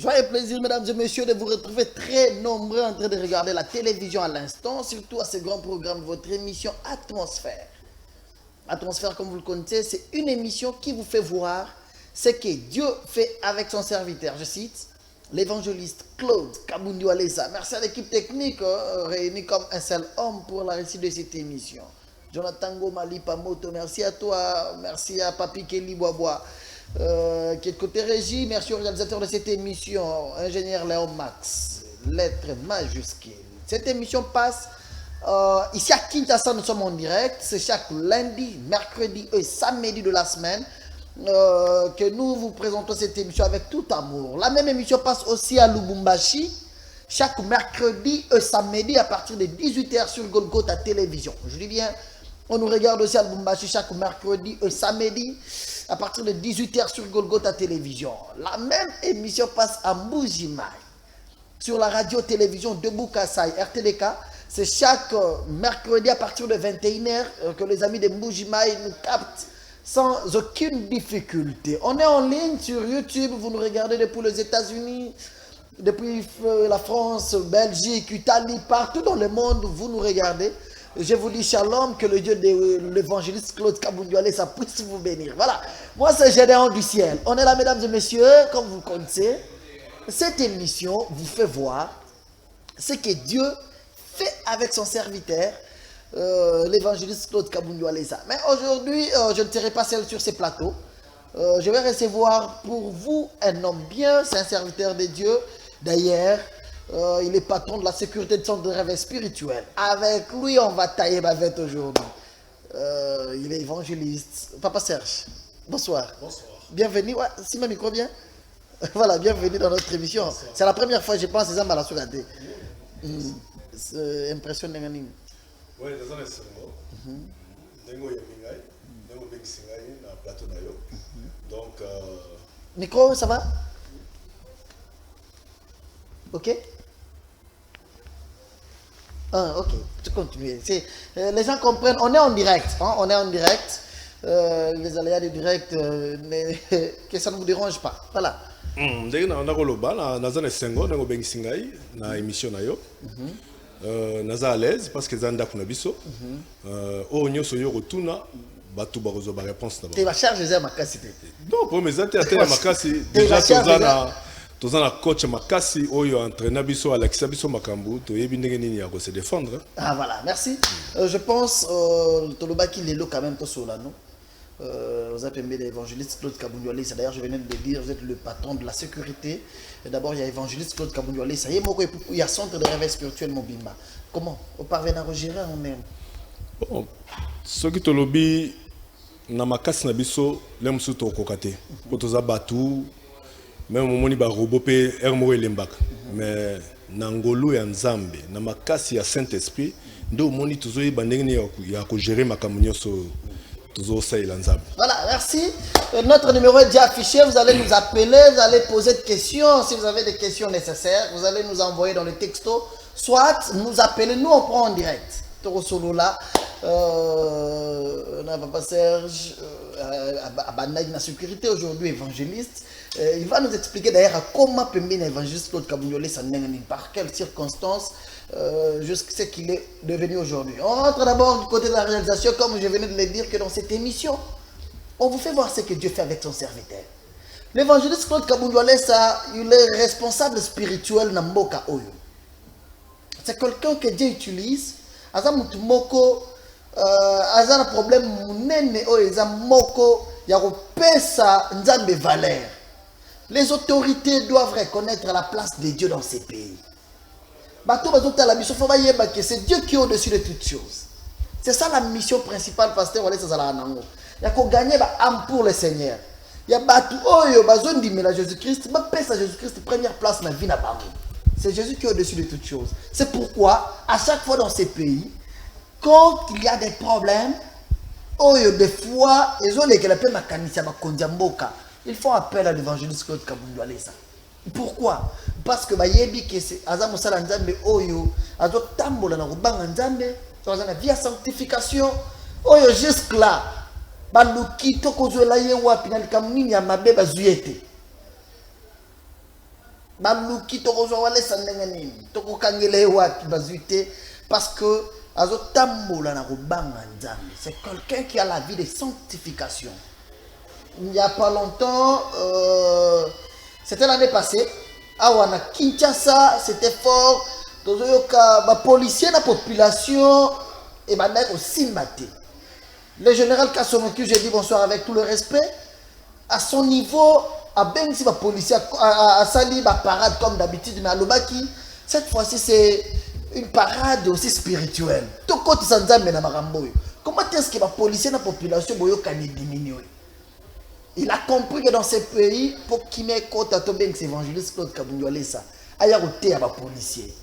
Joyeux plaisir, mesdames et messieurs, de vous retrouver très nombreux en train de regarder la télévision à l'instant, surtout à ce grand programme, votre émission Atmosphère. Atmosphère, comme vous le connaissez, c'est une émission qui vous fait voir ce que Dieu fait avec son serviteur. Je cite l'évangéliste Claude Kabundu Alessa. Merci à l'équipe technique réunie comme un seul homme pour la réussite de cette émission. Jonathan Goma Lipamoto, merci à toi, merci à Papi Kelly Boisbois. Qui est de côté régie, merci au réalisateur de cette émission, ingénieur Léon Max, lettres majuscules. Cette émission passe ici à Kinshasa, nous sommes en direct, c'est chaque lundi, mercredi et samedi de la semaine que nous vous présentons cette émission avec tout amour. La même émission passe aussi à Lubumbashi, chaque mercredi et samedi à partir de 18h sur Golgotha Télévision. Je dis bien, on nous regarde aussi à Lubumbashi chaque mercredi et samedi à partir de 18h sur Golgotha Télévision. La même émission passe à Mbujimai sur la radio-télévision de Bukasai, RTDK. C'est chaque mercredi à partir de 21h que les amis de Mbujimai nous captent sans aucune difficulté. On est en ligne sur YouTube, vous nous regardez depuis les États-Unis, depuis la France, Belgique, Italie, partout dans le monde, vous nous regardez. Je vous dis shalom, que le Dieu de l'évangéliste Claude Kabundu Alessa puisse vous bénir. Voilà, moi c'est Gédéon du ciel. On est là, mesdames et messieurs, comme vous le connaissez. Cette émission vous fait voir ce que Dieu fait avec son serviteur, l'évangéliste Claude Kabundu Alessa. Mais aujourd'hui, je ne serai pas seul sur ces plateaux. Je vais recevoir pour vous un homme bien, c'est un serviteur de Dieu. D'ailleurs, il est patron de la sécurité de centre de réveil spirituel. Avec lui, on va tailler bavette aujourd'hui. Il est évangéliste. Papa Serge, bonsoir. Bonsoir. Bienvenue. Ouais, si ma micro bien. Voilà, bienvenue dans notre émission. C'est la première fois, je pense, que c'est la sourate. C'est impressionnant. Oui, dans un instant. Donc, micro, ça va? Ok? Ah, ok, tu continues. Les gens comprennent, on est en direct. Hein, on est en direct. Les aléas du direct, que ça ne vous dérange pas. Voilà. ndenge na koloba naza na sengo ndenge obengisi ngai na émission na yo naza à l'aise parce que eza ndako na biso oyo nyonso yo kotuna bato bakozwa baréponse na te bacharge eza makasi te non po eza te ata ya makasi déjà toza na coach makasi oyo entraîna biso alakisa biso makambo toyebi ndenge nini ya se défendre. Ah voilà, merci. Je pense tolobaki lelo quand même tosola non. Vous avez aimé l'évangéliste Claude Kabundu Alessa. D'ailleurs, je venais de le dire, vous êtes le patron de la sécurité. D'abord, il y a l'évangéliste Claude Kabundu Alessa. Il y a centre de réveil spirituel Mobimba. Comment au parvenir au gérer, on est. Bon, ce qui te lobby, na makasi na biso, l'aime surtout au kokate. Pour tous abattus, même au moment où robot peut ermo elembak. Mais nangolo ya nzambe, na makasi ya Saint Esprit, ndo moni tuzo ibandengni ya ko gérer makamunyo so. Voilà, merci. Notre numéro est déjà affiché. Vous allez nous appeler, vous allez poser des questions. Si vous avez des questions nécessaires, vous allez nous envoyer dans le texto. Soit nous appeler, nous on prend en direct. Toro Solo là, on a Papa Serge, à sécurité aujourd'hui, évangéliste. Il va nous expliquer d'ailleurs comment peut mener l'évangéliste Claude Kabundu Alessa, par quelles circonstances, jusqu'à ce qu'il est devenu aujourd'hui. On rentre d'abord du côté de la réalisation, comme je venais de le dire, que dans cette émission, on vous fait voir ce que Dieu fait avec son serviteur. L'évangéliste Claude Kabundu Alessa, il est responsable spirituel dans Mboka Oyo. C'est quelqu'un que Dieu utilise. Aza mutu moko, aza na problème munene oyo eza moko ya kopesa nzambe valeur. Les autorités doivent reconnaître la place de Dieu dans ces pays. C'est Dieu qui est au-dessus de toutes choses. C'est ça la mission principale, pasteur Alessa Zalanango. Il y a qu'on gagne âme pour le Seigneur. Il y a batu oyo besoin d'aimer Jésus-Christ, mais pèse à Jésus-Christ première place dans la vie na bango. C'est Jésus qui est au-dessus de toutes choses. C'est pourquoi à chaque fois dans ces pays, quand il y a des problèmes, oyo des fois ils ont les galapé makanisia bakondiamboka. Ils font appel à l'évangéliste Claude Kabundu Alessa. Pourquoi? Parce que bayebi que c'est Azam Sala Nzambe Oyo, Azo Tambola na Rubanga Nzambe, dans la vie à sanctification, Oyo jusque là, Baluki Toko Zola Yewa Pinal Kamini ya Mabe Bazuyete. baluki tokozwa wale sandenga nini toko kangele wapi bazuite parce que azo tambola na kobanga nzambe. C'est quelqu'un qui a la vie de sanctification. Il n'y a pas longtemps, c'était l'année passée, à Wana Kinshasa, c'était fort. Les policiers de la population et au Simbate. Le général Kassomoku, j'ai dit bonsoir avec tout le respect. À son niveau, à ben si les policiers à sali la parade comme d'habitude, mais à Lobaki, cette fois-ci c'est une parade aussi spirituelle. Tout côté sans mais na maramboyo. Comment est-ce que les policiers de la population boyo diminuer? Il a compris que dans ces pays, pour qu'il m'ait compte à tomber avec évangéliste Claude Kabungwale ça, il y a des policiers.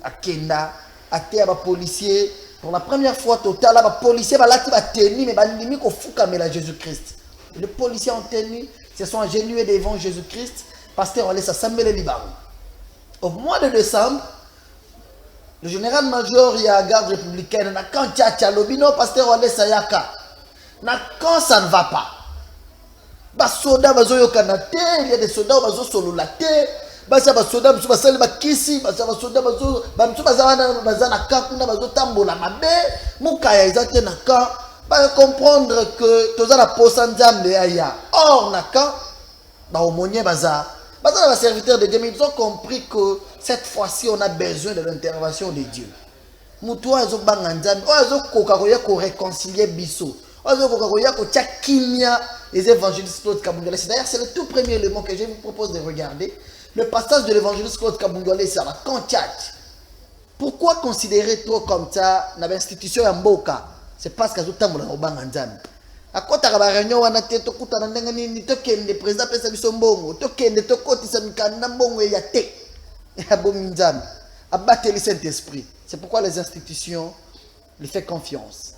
À Kenda, à des policiers. Pour la première fois, total, les policiers sont là qui va tenir, mais ils ne font pas Jésus-Christ. Les policiers ont tenu, se sont agenouillés devant Jésus-Christ, pasteur on laisse assembler les Libanais. Au mois de décembre, le général-major, il y a la garde républicaine, quand il y a l'obino, pasteur on laisse Yaka. Quand ça ne va pas. Les soldats il y a des soldats qui sont solo la terre. Les soldats qui sont solo la kisi, les soldats qui sont solo la comprendre que tous la posanzam de aya. Or, naka, les serviteurs de Dieu, ils ont compris que cette fois-ci, on a besoin de l'intervention de Dieu. Moutoua, ils ont banganzam, ils ont réconcilier biso. Les évangélistes Claude Kabungwale. D'ailleurs, c'est le tout premier élément que je vous propose de regarder. Le passage de l'évangéliste Claude Kabungwale, c'est la Kantiach. Pourquoi considérer toi comme ça dans l'institution Yamboka? C'est parce que tout le monde est en train à quoi tu as réunion, on a été tout le monde le président de Sombongo, tout le monde est abattre le Saint-Esprit. C'est pourquoi les institutions lui font confiance.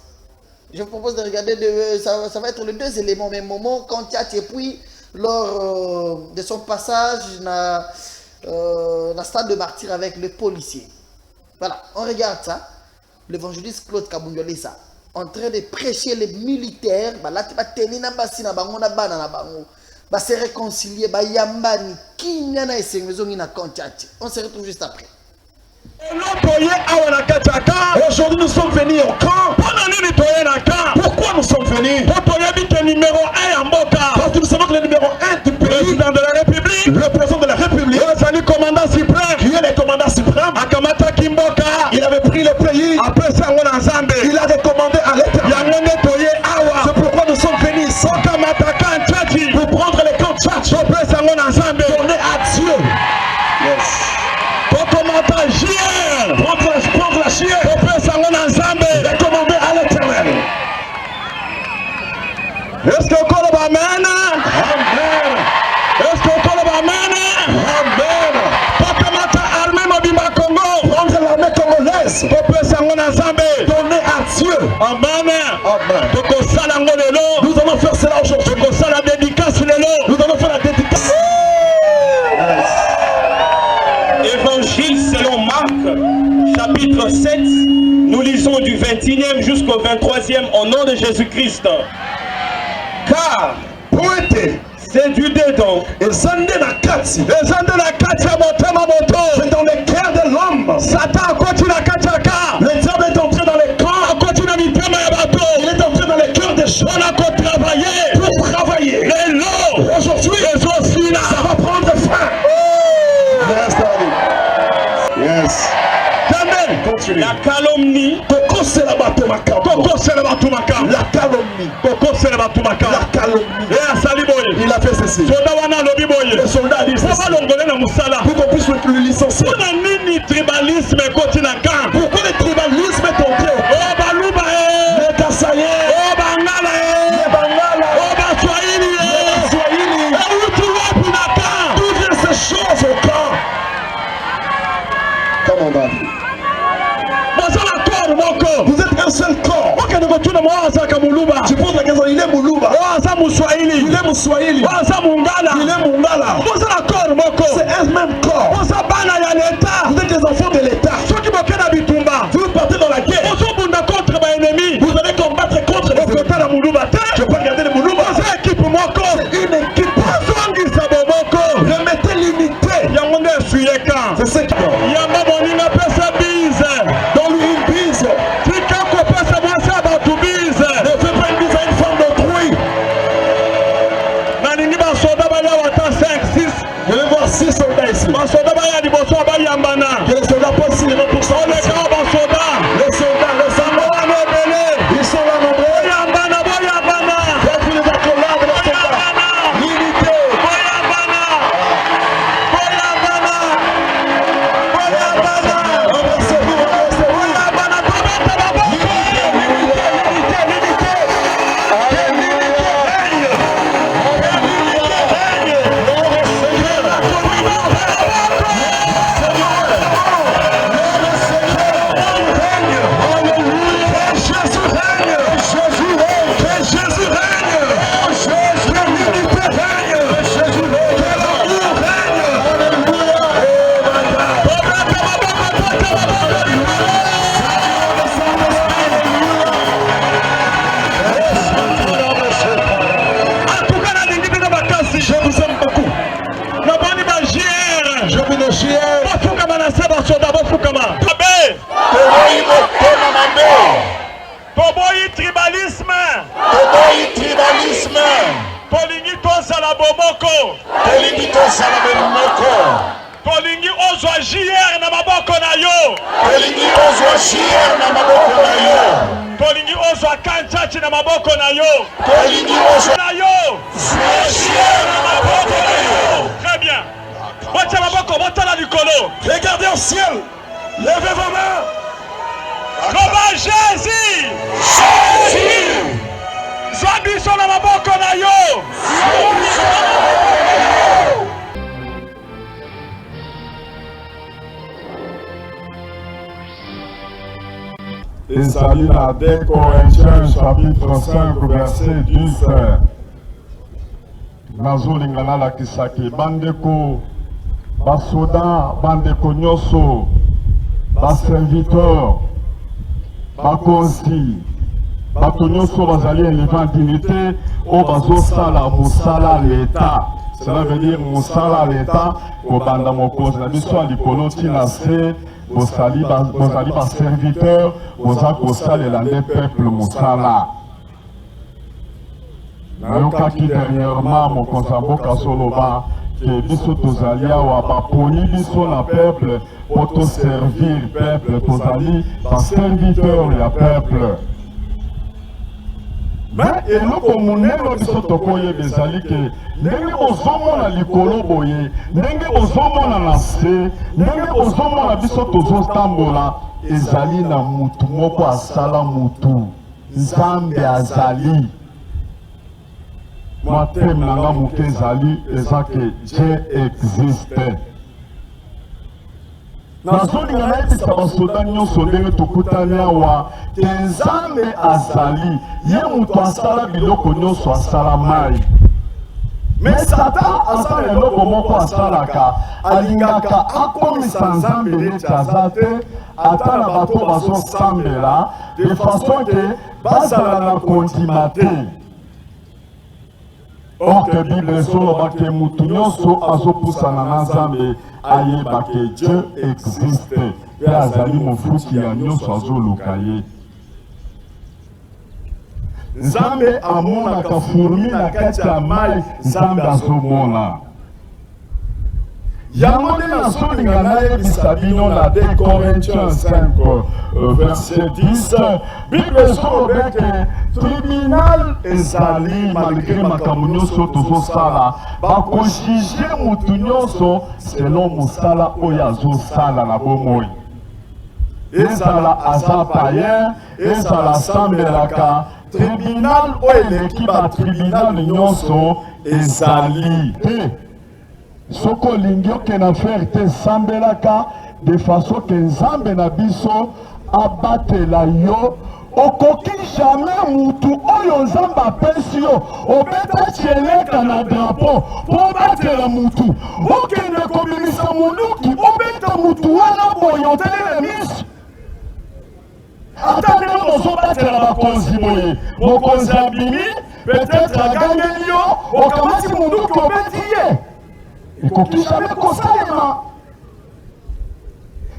Je vous propose de regarder, ça va être les deux éléments, même moment, quand il y a et puis lors de son passage dans le stade de martyr avec le policier. Voilà, on regarde ça. L'évangéliste Claude Kabungwale, ça, en train de prêcher les militaires, va se réconcilier, on se retrouve juste après. Aujourd'hui nous sommes venus au camp. Pourquoi nous sommes venus? Numéro 1 en Boka. Parce que nous savons que le numéro 1 du pays, président de la République, le président de la République, le commandant suprême, qui est le commandant suprême, Akamata Kimboka, il avait pris le pays. Après ça, on a Zambé. Il a recommandé à l'État. C'est pourquoi nous sommes venus ici pour prendre les camps Tchatch. Après ça, on a Zambé. Tourner à Dieu. Yes. Prendre la chienne, après ça on a Zambé, recommandé à l'Éternel. Est-ce qu'on colle Amen? Amen. Est-ce qu'on colle Amen? Amen. Pakamata armée Mobimba Congo, prendre l'armée congolaise, après ça on a Zambé, donner à Dieu. Amen. Amen. Nous allons faire cela aujourd'hui. Nous allons faire la dédicace. Évangile selon Marc, chapitre 7, nous lisons du 21e jusqu'au 23e au nom de Jésus-Christ. Car, c'est du dedans, c'est dans le cœur de l'homme. Satan continue à Kachaka. Le diable est entré dans le corps. Il est entré dans le cœur des gens. On a travaillé pour travailler. Aujourd'hui, ça va prendre fin. Yes. Continue. La calomnie. La calomnie. Il a fait ceci. Le soldat dit ceci. Pour qu'on puisse le licencier. Pourquoi le tribalisme est entré? Les Kassaïens, les Bangala, les Swahili. D'où viennent ces choses au camp? Comment on va dire? Vous êtes un seul corps. Tu poses la question, il est Moulouba. Il est Mouswahili. Il est Mungala. C'est un même corps. Vous êtes des enfants de l'État. Vous partez dans la guerre. Vous allez combattre contre les États. Je peux regarder les Moulouba. C'est une équipe. Remettez l'unité. Siège na maboko na yo. Tolingi ozwa kanchachi na maboko na yo. Tolingi ozwa na yo. Siège na maboko na yo. Très bien. Wacha maboko botala likolo. Regardez au ciel. Levez vos mains. Loba Jésus. Jésus. Zwa biso na maboko na yo. ezali na 2 Corinthiens chapitre 5 verset 10 nazolinga nalakisaki bandeko basoda bandeko nyonso baserviteur bakonzi bato nyonso bazali élevant dignité oyo bazosala mosala l'État. Cela veut dire mosala l'État kobanda mokonzi na biso ya likolo ntina se bozali baserviteur boza kosalela nde peuple mosala. nayokaki dernièrement mokonzi ya mboka soloba ke biso tozali awa baponi biso na peuple po toservir peuple, tozali baserviteur ya peuple. Mais eloko monene biso tokoyeba ezali ke ndenge bozomona likolo boye, ndenge bozomona na se, ndenge bozomona biso tozotambola, ezali na mutu moko asala mutu. Nzambe azali. Moi teme nanga moke ezali eza ke Dieu existe. nazolinga nayebisa basoda nyonso ndenge tokutani awa ke Nzambe azali, ye moto asala biloko nyonso asala mai. Mais Satan asala eloko moko asalaka, alingaka akomisa Nzambe neti aza te, ata na bato bazosambela de façon ke bazala na kondima te. Or que Bible ezoloba ke mutu nyonso azopusana na Nzambe ayeba ke Dieu existe pe azali mofuti ya nyonso azoluka ye. Nzambe amonaka fourmi na kati ya mai, Nzambe azomona. yango nde nazolinga nayebisa bino na 2 Corinthiens 5 verset 10 Bible ezoloba ke tribunal ezali malgré makambo nyonso tozosala, bakojije mutu nyonso selon mosala oyo azosala na bomoi. ezala aza payen, ezala asambelaka, tribunal oyo eleki batribunal nyonso ezali te. Soko olingi okende affaire te sambelaka de façon ke Nzambe na biso abatela yo, okoki jamais mutu oyo Nzambe apesi yo obeta cheleka na drapeau po obatela mutu, okende kobimisa munduki obeta mutu wana boye otelele miso. ata ndenge bozobatela bakonzi boye, mokonzi abimi peut-être agangeli yo, okamati munduki obeti ye, ekoki jamais kosalema.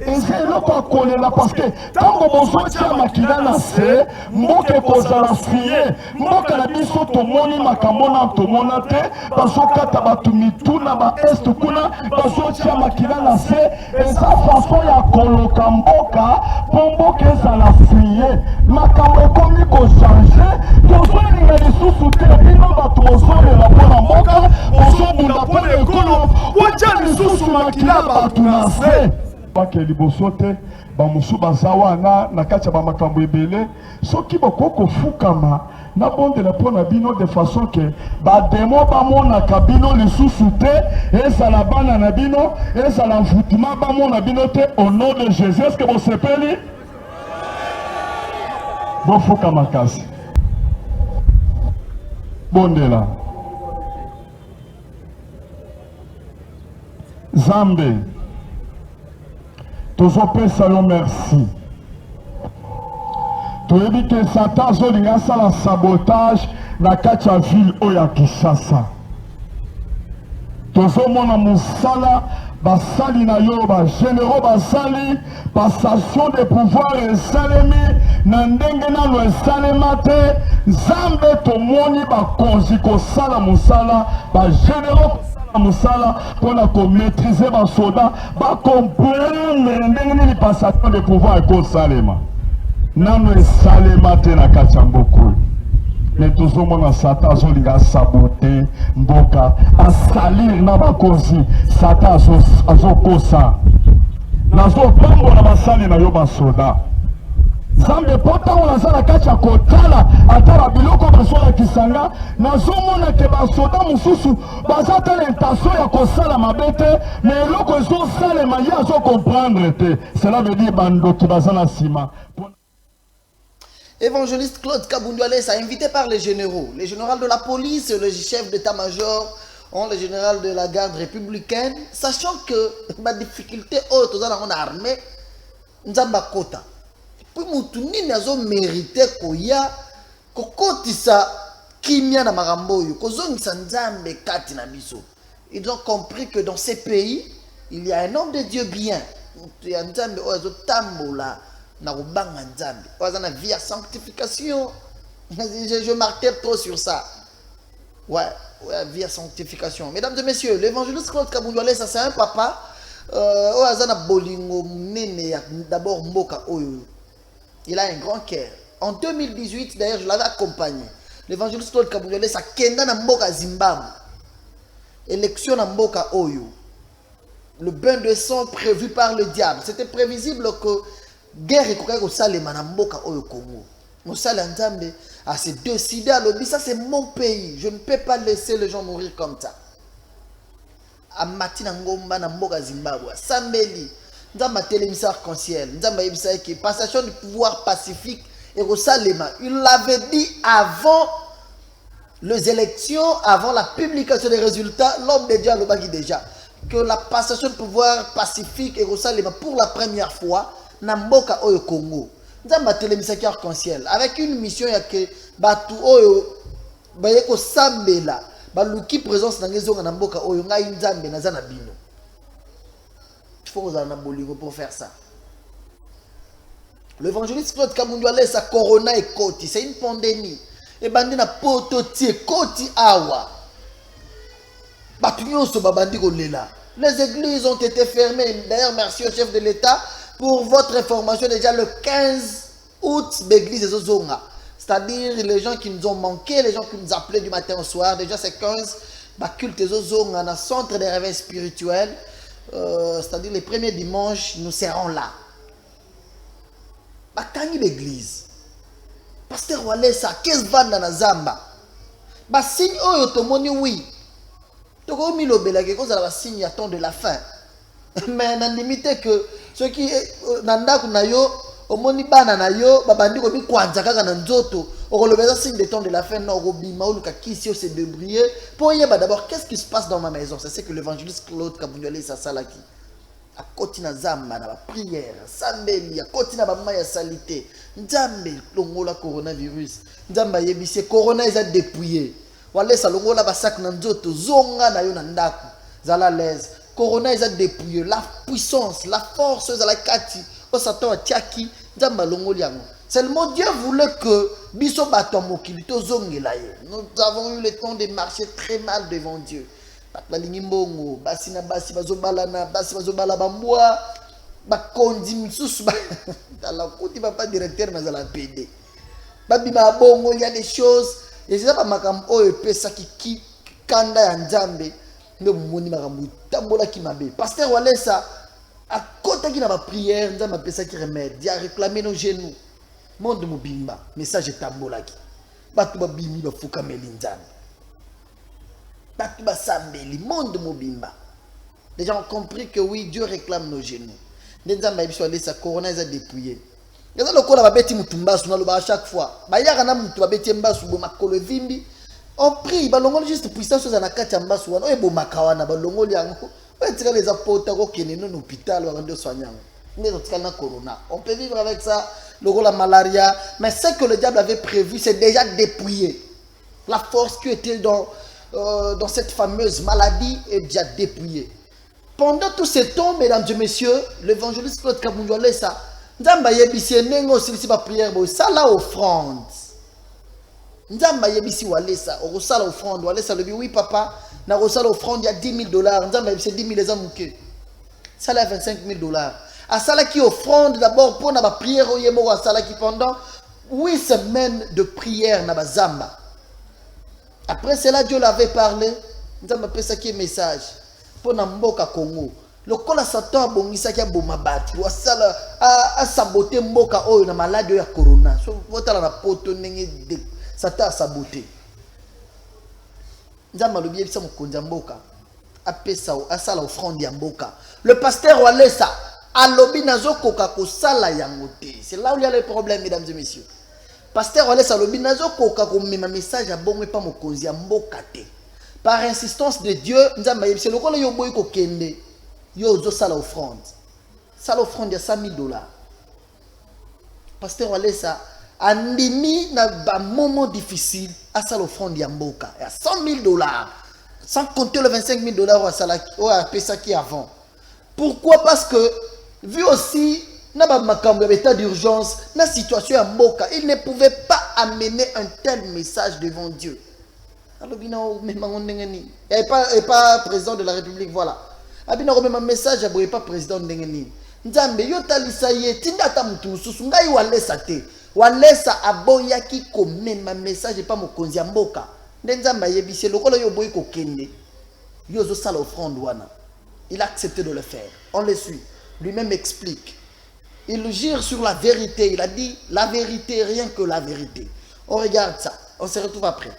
eza eloko akolela parce que ntango bozotia makila na se, mboka ekozala suye. mboka na biso tomoni makambo na tomona te, bazokata bato mituna baeste kuna, bazotia makila na se, eza façon ya koloka mboka mpo mboka ezala suye. makambo ekomi kochange, tozolinga lisusu te bino bato bozolela mpona mboka, bozobunda mpona ekolo, otia lisusu makila bato na se. bake liboso te bamosu baza wana na kati ya bamakambo ebele, soki bakoki kofukama nabondela mpo na bino de façon ke bademo bamonaka bino lisusu te, ezala bana na bino, ezala mvutuma bamona bino te. Au nom de Jésus, est-ce que bosepeli? bofukama kasi bondela Nzambe. tozopesa yo merci. toyebi ke Satan azolinga asala sabotage na kati ya ville oyo ya Kinshasa. tozomona mosala basali na yo, bagénéraux basali, passation de pouvoir esalemi na ndenge nano esalema te. Nzambe tomoni bakonzi kosala mosala, bagénéraux kosala Moussala pour maîtriser ma soda, va comprendre les passations de pouvoir et Salema. Nano et Salema te na kachamboko. Mais tout le monde a Satan a saboté, Mboka, a salir na bakozi, Satan a kosa. Nazo pambo na basali na yo basoda. Zambe pota on a la kacha kotala atara biloko basola kisanga nazomona ke basoda mususu bazata l'intention ya kosala mabete mais loko zo sale maya zo comprendre te cela veut dire bando ki bazana sima. Évangéliste Claude Kabundoualé a invité par les généraux de la police, le chef d'état-major, le général de la garde républicaine, sachant que ma difficulté haute dans la armée, Nzamba Kota. Puis Moutouni n'a pas mérité koya kokotisa kimia na maramboyo kozongisa Nzambe kati na biso. Ils ont compris que dans ces pays, il y a un homme de Dieu bien. Nzambe ozo tambola na rubanga Nzambe. Ozo na vie à sanctification. Je martèle trop sur ça. Ouais, vie à sanctification. Mesdames et messieurs, l'évangéliste Claude Kabundoualé, ça c'est un papa. Ozo na bolingo nene d'abord mboka oyo. Il a un grand cœur. En 2018, d'ailleurs, je l'avais accompagné. L'évangéliste Claude Kabundoualé, ça kenda na mboka Zimbabwe. Élection na mboka Oyo. Le bain de sang prévu par le diable. C'était prévisible que guerre est au Salema na mboka Oyo Congo. Moussala Nzambe a se décidé à l'obéir. Ça, c'est mon pays. Je ne peux pas laisser les gens mourir comme ça. A Matina Ngomba na mboka Zimbabwe. Sambeli. Nzamba télémission arc-en-ciel, Nzamba yebisa ki passation du pouvoir pacifique et au Salema. Il l'avait dit avant les élections, avant la publication des résultats, l'homme de Dieu a dit déjà que la passation de pouvoir pacifique et au Salema pour la première fois na mboka oyo Congo. Nzamba télémission arc-en-ciel avec une mission ya que batu oyo bayeko sambela baluki présence na ngezonga na mboka oyo ngai Nzambe nazana bino. Il faut pour faire ça. L'évangéliste Claude Kabundoualé, sa corona et koti, c'est une pandémie. Et bandi na pototi koti awa. Les églises ont été fermées. D'ailleurs, merci au chef de l'État. Pour votre information, déjà le 15 août, l'église est Zonga. C'est-à-dire les gens qui nous ont manqué, les gens qui nous appelaient du matin au soir. Déjà, c'est 15 culte des Zonga, dans le centre des réveils spirituels. C'est-à-dire les premiers dimanches, nous serons là. Bakangi l'église. Pasteur Walesa, qu'est-ce que dans la Zamba? Signe oyo tomoni oui. Toko mi lobela ke koza la signe attend de la fin. Mais na limite que ceux qui nanda kunayo omoni bana na yo babandi ko mi kwanza kaka na nzoto okolobeza signe de temps de la fin na robima ou kisi o se débrouiller pour yeba d'abord qu'est-ce qui se passe dans ma maison. C'est ce que l'évangéliste Claude Kabundoualé sa salaki. A kotina zamba na ba prière, sambeli a kotina ba maya salité. Nzambe longola coronavirus. Nzamba yebise corona eza dépouillé. Wale sa longola ba sak na nzoto zonga na yo na ndaku. Zala l'aise. Corona eza dépouillé. La puissance, la force za la kati. O satan a tiaki nzamba longoli yango. Seulement Dieu voulait que biso bato mokili to zongela ye. Nous avons eu le temps de marcher très mal devant Dieu. Balingi mbongo, basi na basi bazobalana, basi bazobala bambwa, bakondi misusu ba la kuti papa directeur na la PD. Babima bongo, il y a des choses et c'est ça pas makambo oyo pesa ki kanda ya Nzambe ndo moni makambo tambola ki mabe. Pasteur Walesa à côté qui na ba prière Nzambe pesa ki remède, dia réclamer nos genoux. Monde mobimba, message tambola ki. Batu babimi ba fukameli Nzambe. Le monde mobimba. Les gens ont compris que oui, Dieu réclame nos genoux. Nzamba biso ale sa corona eza dépouillé. Yaza lokola babeti mutumbasu na loba à chaque fois. Ba yaka na mutu babeti mbasu bo makolo vimbi. On prie ba longoli juste puissance za na kati mbasu wana. Oye bo makawana ba longoli yango. Oye tika les apôtres ko kene no hôpital ba ndo soignant. Mais tika na corona. On peut vivre avec ça, lokola malaria, mais ce que le diable avait prévu, c'est déjà dépouillé. La force qui était dans cette fameuse maladie est déjà dépouillée. Pendant tout ce temps, mesdames et messieurs, l'évangéliste Claude Kabundoualé, ça, Nzamba yebisi nengo silisi ba prière bo sala offrande. Nzamba yebisi walesa, o sala offrande, walesa le oui papa, na rosala offrande, il y a 10 000 $. C'est 10 000 les hommes. Ça là 25 000 $. À ça qui offrande d'abord pour la prière au Yémo, à ça qui pendant 8 semaines de prière na bazamba. Après cela, Dieu l'avait parlé. Nous avons appelé ça qui est message pour Namboka Congo. Le col à Satan a bon ça qui a bon mabat. Ou à saboter Mboka oh na maladie ya corona. So votre la poto nenge de Satan a saboté. Nous avons le bien ça mon Mboka. Appelé ça à ça l'offrande ya Mboka. Le pasteur Walesa a lobby nazo koka ko sala yangote. C'est là où il y a le problème, mesdames et messieurs. Pasteur Walesa lobby nazo koka ko mema message à bon pas mon konzi ya Mboka te. Par insistance de Dieu, nous avons c'est le col yo boy ko kende. Yo zo sala offrande. Sala offrande ya 100 000 $. Pasteur Walesa andimi na ba moment difficile à sala offrande ya Mboka. Ya 100 000 $. Sans compter le 25 000 $ à sala à pesa qui avant. Pourquoi? Parce que vu aussi na ba makambo état d'urgence, na situation ya Mboka, il ne pouvait pas amener un tel message devant Dieu. Alors bino même ndengeni. Et pas président de la République, voilà. Abina même un message aboye pas président ndengeni. Nzambe yo talisa ye tinda ta mutu mususu ngai walesa te. Walesa aboya ki ko même un message pas mokonzi ya Mboka. Nzambe yebise lokola yo boy ko kende. Yo zo sala offrande wana. Il a accepté de le faire. On le suit. Lui-même explique. Il gire sur la vérité. Il a dit la vérité, rien que la vérité. On regarde ça. On se retrouve après.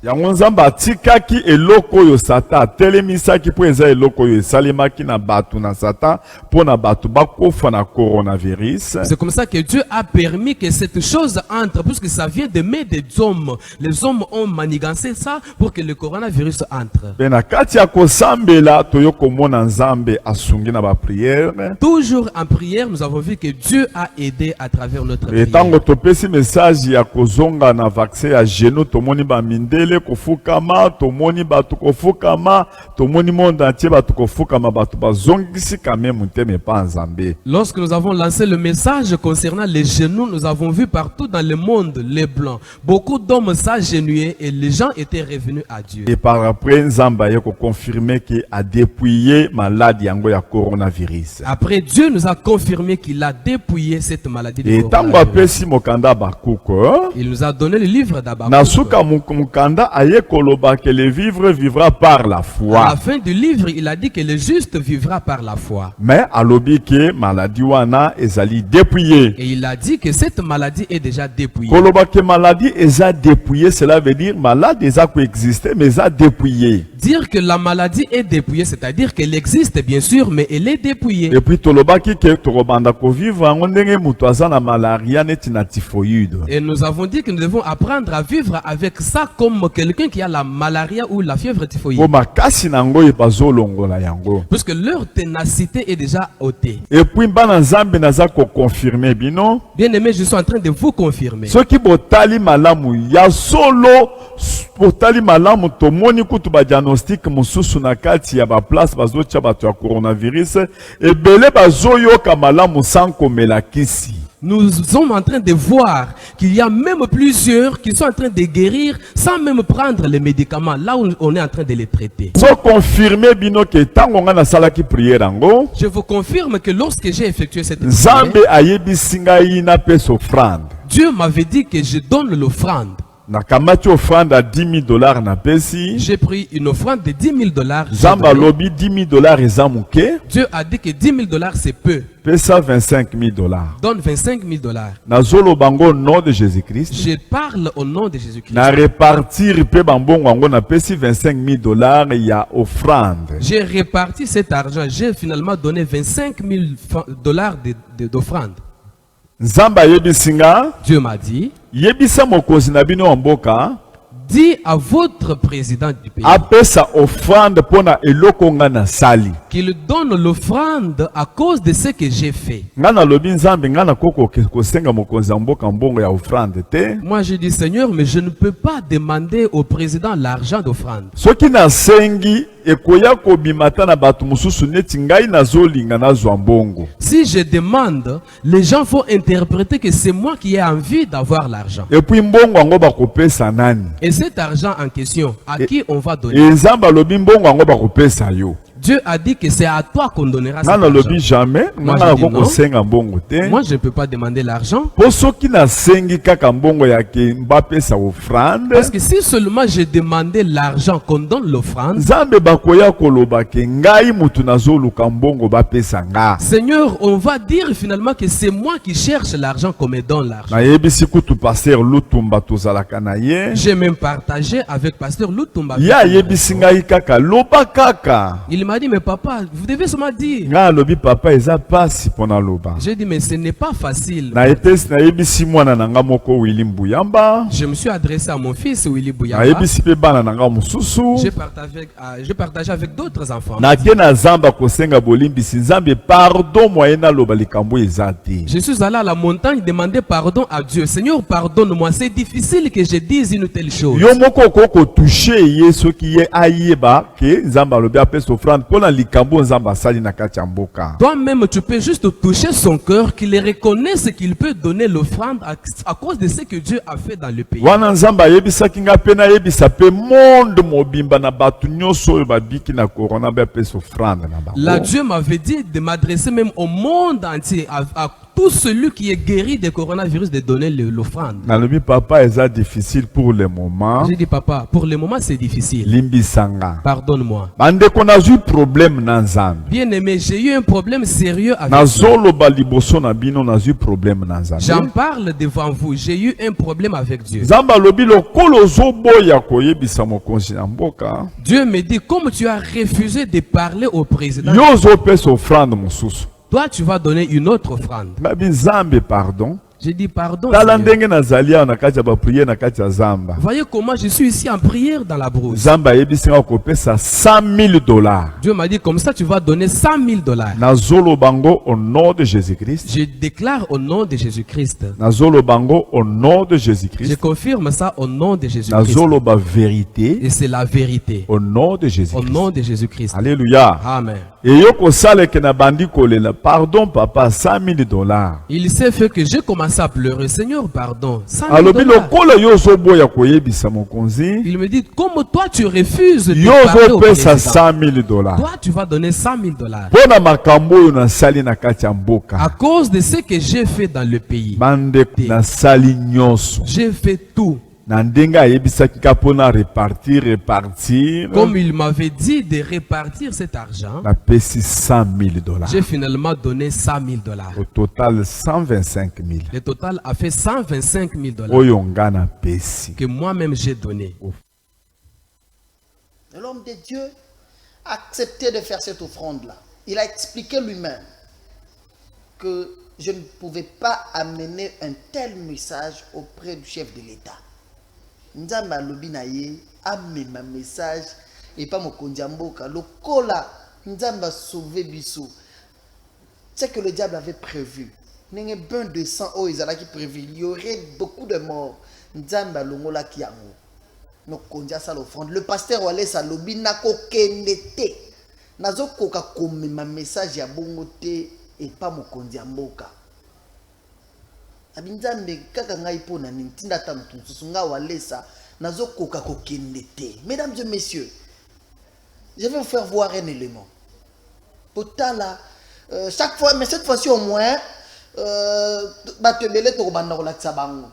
Yango nzamba tikaki eloko yo sata telemisaki po eza eloko yo salimaki na batu na sata po na batu bakofa na coronavirus. C'est comme ça que Dieu a permis que cette chose entre, puisque ça vient de mains des hommes. Les hommes ont manigancé ça pour que le coronavirus entre. Bena kati ya kosambela toyoko mona nzambe asungi na ba prière. Toujours en prière, nous avons vu que Dieu a aidé à travers notre prière. Et tango topesi message ya kozonga na vaccin ya genou tomoni ba mindele kofukama tomoni batu kofukama tomoni monde entier batu kofukama batu bazongisi quand même nteme pa nzambe. Lorsque nous avons lancé le message concernant les genoux, nous avons vu partout dans le monde les blancs. Beaucoup d'hommes s'agenouillaient et les gens étaient revenus à Dieu. Et par après nzamba yeko confirmer que a dépouillé maladie yango ya coronavirus. Après Dieu nous a confirmé qu'il a dépouillé cette maladie de coronavirus. Et tango apesi mokanda bakuko. Il nous a donné le livre d'Abakouk. Nasuka mokanda aye koloba que le vivre vivra par la foi. À la fin du livre, il a dit que le juste vivra par la foi. Mais alobi que maladie wana ezali dépouillé. Et il a dit que cette maladie est déjà dépouillée. Koloba que maladie eza dépouillé, cela veut dire malade eza coexister mais eza dépouillé. Dire que la maladie est dépouillée, c'est-à-dire qu'elle existe bien sûr, mais elle est dépouillée. Et puis tolobaki que torobanda ko vivre en ndenge mutu aza na malaria neti na typhoïde. Et nous avons dit que nous devons apprendre à vivre avec ça comme quelqu'un qui a la malaria ou la fièvre typhoïde. Parce que leur ténacité est déjà ôtée. Et puis confirmer bino. Bien aimé, je suis en train de vous confirmer. Ce qui botali malamu ya solo botali malamu tomoni kutu ba diagnostic mususu na kati ya ba place bazotia bato ya coronavirus et belé bazoyo ka malamu sans komela kisi. Nous sommes en train de voir qu'il y a même plusieurs qui sont en train de guérir sans même prendre les médicaments, là où on est en train de les traiter. Je vous confirme que lorsque j'ai effectué cette prière, Dieu m'avait dit que je donne l'offrande. J'ai pris une offrande de 10 000 $. Dieu a dit que 10 000 $ c'est peu. Pesa 25 000 $. Donne 25 000 $. Nazolo bango au nom de Jésus-Christ. Je parle au nom de Jésus-Christ. Na répartir pe bambongo wango na pesi 25 000 $, ya offrande. J'ai réparti cet argent. J'ai finalement donné 25 000 $ d'offrande. Nzamba yebisinga. Dieu m'a dit. Yebisa mokonzi na bino mboka. Dis à votre président du pays. Apesa offrande pona eloko nga na sali. qu'il donne l'offrande à cause de ce que j'ai fait. Ngana lobi nzambe ngana koko kosenga mokonzi mboka mbongo ya offrande te. Moi je dis Seigneur, mais je ne peux pas demander au président l'argent d'offrande. Soki na sengi ekoya kobimata na bato mususu neti ngai nazolinga nazwa mbongo. Si je demande, les gens vont interpréter que c'est moi qui ai envie d'avoir l'argent. Et puis mbongo yango bakopesa nani? Et cet argent en question, à qui on va donner? Nzambe lobi mbongo yango bakopesa yo. Dieu a dit que c'est à toi qu'on donnera cet Nana argent. lobi jamais, Moi, nana je dis koko non. senga mbongo te. Moi je ne peux pas demander l'argent. Po soki na sengi kaka mbongo yake mbapesa offrande. Parce que si seulement j'ai demandé l'argent qu'on donne l'offrande, Nzambe bakoya koloba ke ngai mutu nazoluka mbongo bapesa nga. Seigneur, on va dire finalement que c'est moi qui cherche l'argent qu'on me donne l'argent. Na yebisi kutu pasteur Lutumba tozalaka na ye. J'ai même partagé avec pasteur Lutumba. Ya yebisi ngai kaka loba kaka. Il m'a dit, mais papa, vous devez seulement dire. Nga lobi papa eza pasi pona loba. J'ai dit, mais ce n'est pas facile. Na epesi na yebisi mwana nanga moko Willy Mbuyamba. Je me suis adressé à mon fils Willy Na Bouyamba. yebisi pe bana nanga mususu. J'ai partagé avec d'autres enfants. Na ke na zamba kosenga bolimbisi nzambe pardon moyena loba likambo ezate. Je suis allé à la montagne demander pardon à Dieu. Seigneur, pardonne-moi. C'est difficile que je dise une telle chose. Yo moko koko toucher yeso ki ye ayeba ke nzamba lobi apesa offrande pona likambo nzamba sali na kati ya mboka. Toi-même, tu peux juste toucher son cœur, qu'il reconnaisse qu'il peut donner l'offrande à cause de ce que Dieu a fait dans le pays. Wana nzamba yebisaki nga pe na yebisa pe monde mobimba na batu nyonso oyo babiki na corona ba apesa offrande na bango. Là, Dieu m'avait dit de m'adresser même au monde entier, à tout celui qui est guéri de coronavirus, de donner l'offrande. Nalobi papa eza difficile pour le moment. J'ai dit, papa, pour le moment c'est difficile. Limbisanga. Pardonne-moi. Bande qu'on a eu problème na nzambe. Bien aimé, j'ai eu un problème sérieux avec Na vous. zolo ba liboso na bino na eu problème na nzambe. J'en parle devant vous. J'ai eu un problème avec Dieu. Nzamba lobi lokolo zoboya koyebisa mokonzi na mboka. Dieu me dit, comme tu as refusé de parler au président, Yo zo pesa offrande mususu. toi tu vas donner une autre offrande. Babi nzambe pardon. J'ai dit pardon. Tala Seigneur. ndenge nazalia na kati ya ba prière na kati ya zamba. Voyez comment je suis ici en prière dans la brousse. Zamba yebisinga kopesa $100,000. Dieu m'a dit comme ça tu vas donner $100,000. Na zolo bango au nom de Jésus-Christ. Je déclare au nom de Jésus-Christ. Na zolo bango au nom de Je Jésus-Christ. confirme ça au nom de Na Jésus-Christ. zolo ba vérité Et c'est la vérité. au nom de Au Jésus-Christ. nom de Jésus-Christ. Alléluia. Amen. Et yo kosale ke na bandi kolela. Pardon papa $100,000. Il s'est fait que j'ai commencé à pleurer. Seigneur, pardon. Alobi $100,000. lokola yo zo boya koyebisa mokonzi. Il me dit, comme toi tu refuses de Yo parler zo au pesa président, $100,000. toi tu vas donner $100,000. Pona makambo oyo na sali na kati ya mboka. À cause de ce que j'ai fait dans le pays. Bande na sali nyonso. J'ai fait tout. Na ndenge ayebisaki ka pona repartir. Comme il m'avait dit de répartir cet argent, Na pesi $100,000. j'ai finalement donné $100,000. Au total 125,000. Le total a fait $125,000 Oyo nga na pesi. que moi-même j'ai donné. L'homme de Dieu a accepté de faire cette offrande-là. Il a expliqué lui-même que je ne pouvais pas amener un tel message auprès du chef de l'État. Nzamba lobi na ye amema message et pas mokonzi mboka lokola Nzamba sauver biso. C'est que le diable avait prévu. N'enge bain de sang oh qui prévu. Il y aurait beaucoup de morts. Nzamba longola ki yango. Mokonzi sa l'offrande. Le pasteur wale sa lobi na kokende te. Nazo koka komema message ya bongo te et pas mokonzi mboka. Abinzambe kaka ngai pona nintinda ta mutusu nga walesa nazo koka kokende te. Mesdames et messieurs, je vais vous faire voir un élément. Potala chaque fois mais cette fois-ci au moins batebele to banda ko lakisa bango.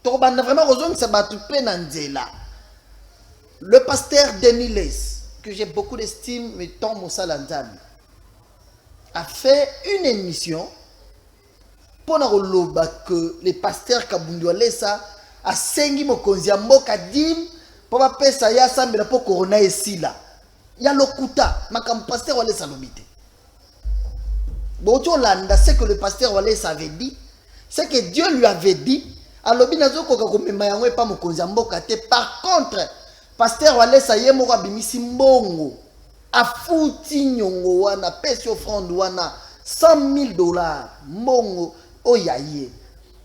To banda vraiment raison que ça batu pe na nzela. Le pasteur Denis Les, que j'ai beaucoup d'estime mais tant Moussa Nzambe, a fait une émission pour que les pasteurs Kabundualesa a sengi mokonzi mboka dim pour pas pesa ya sambela pour corona esila ya lokuta makam pasteur wale salobite bon tu landa c'est que le pasteur wale avait dit c'est que Dieu lui avait dit alobi nazo koka komema yango pas mokonzi mboka te. Par contre pasteur wale sa ye moko abimisi mbongo afuti nyongo wana pesi offrande wana $100,000 mbongo oyaye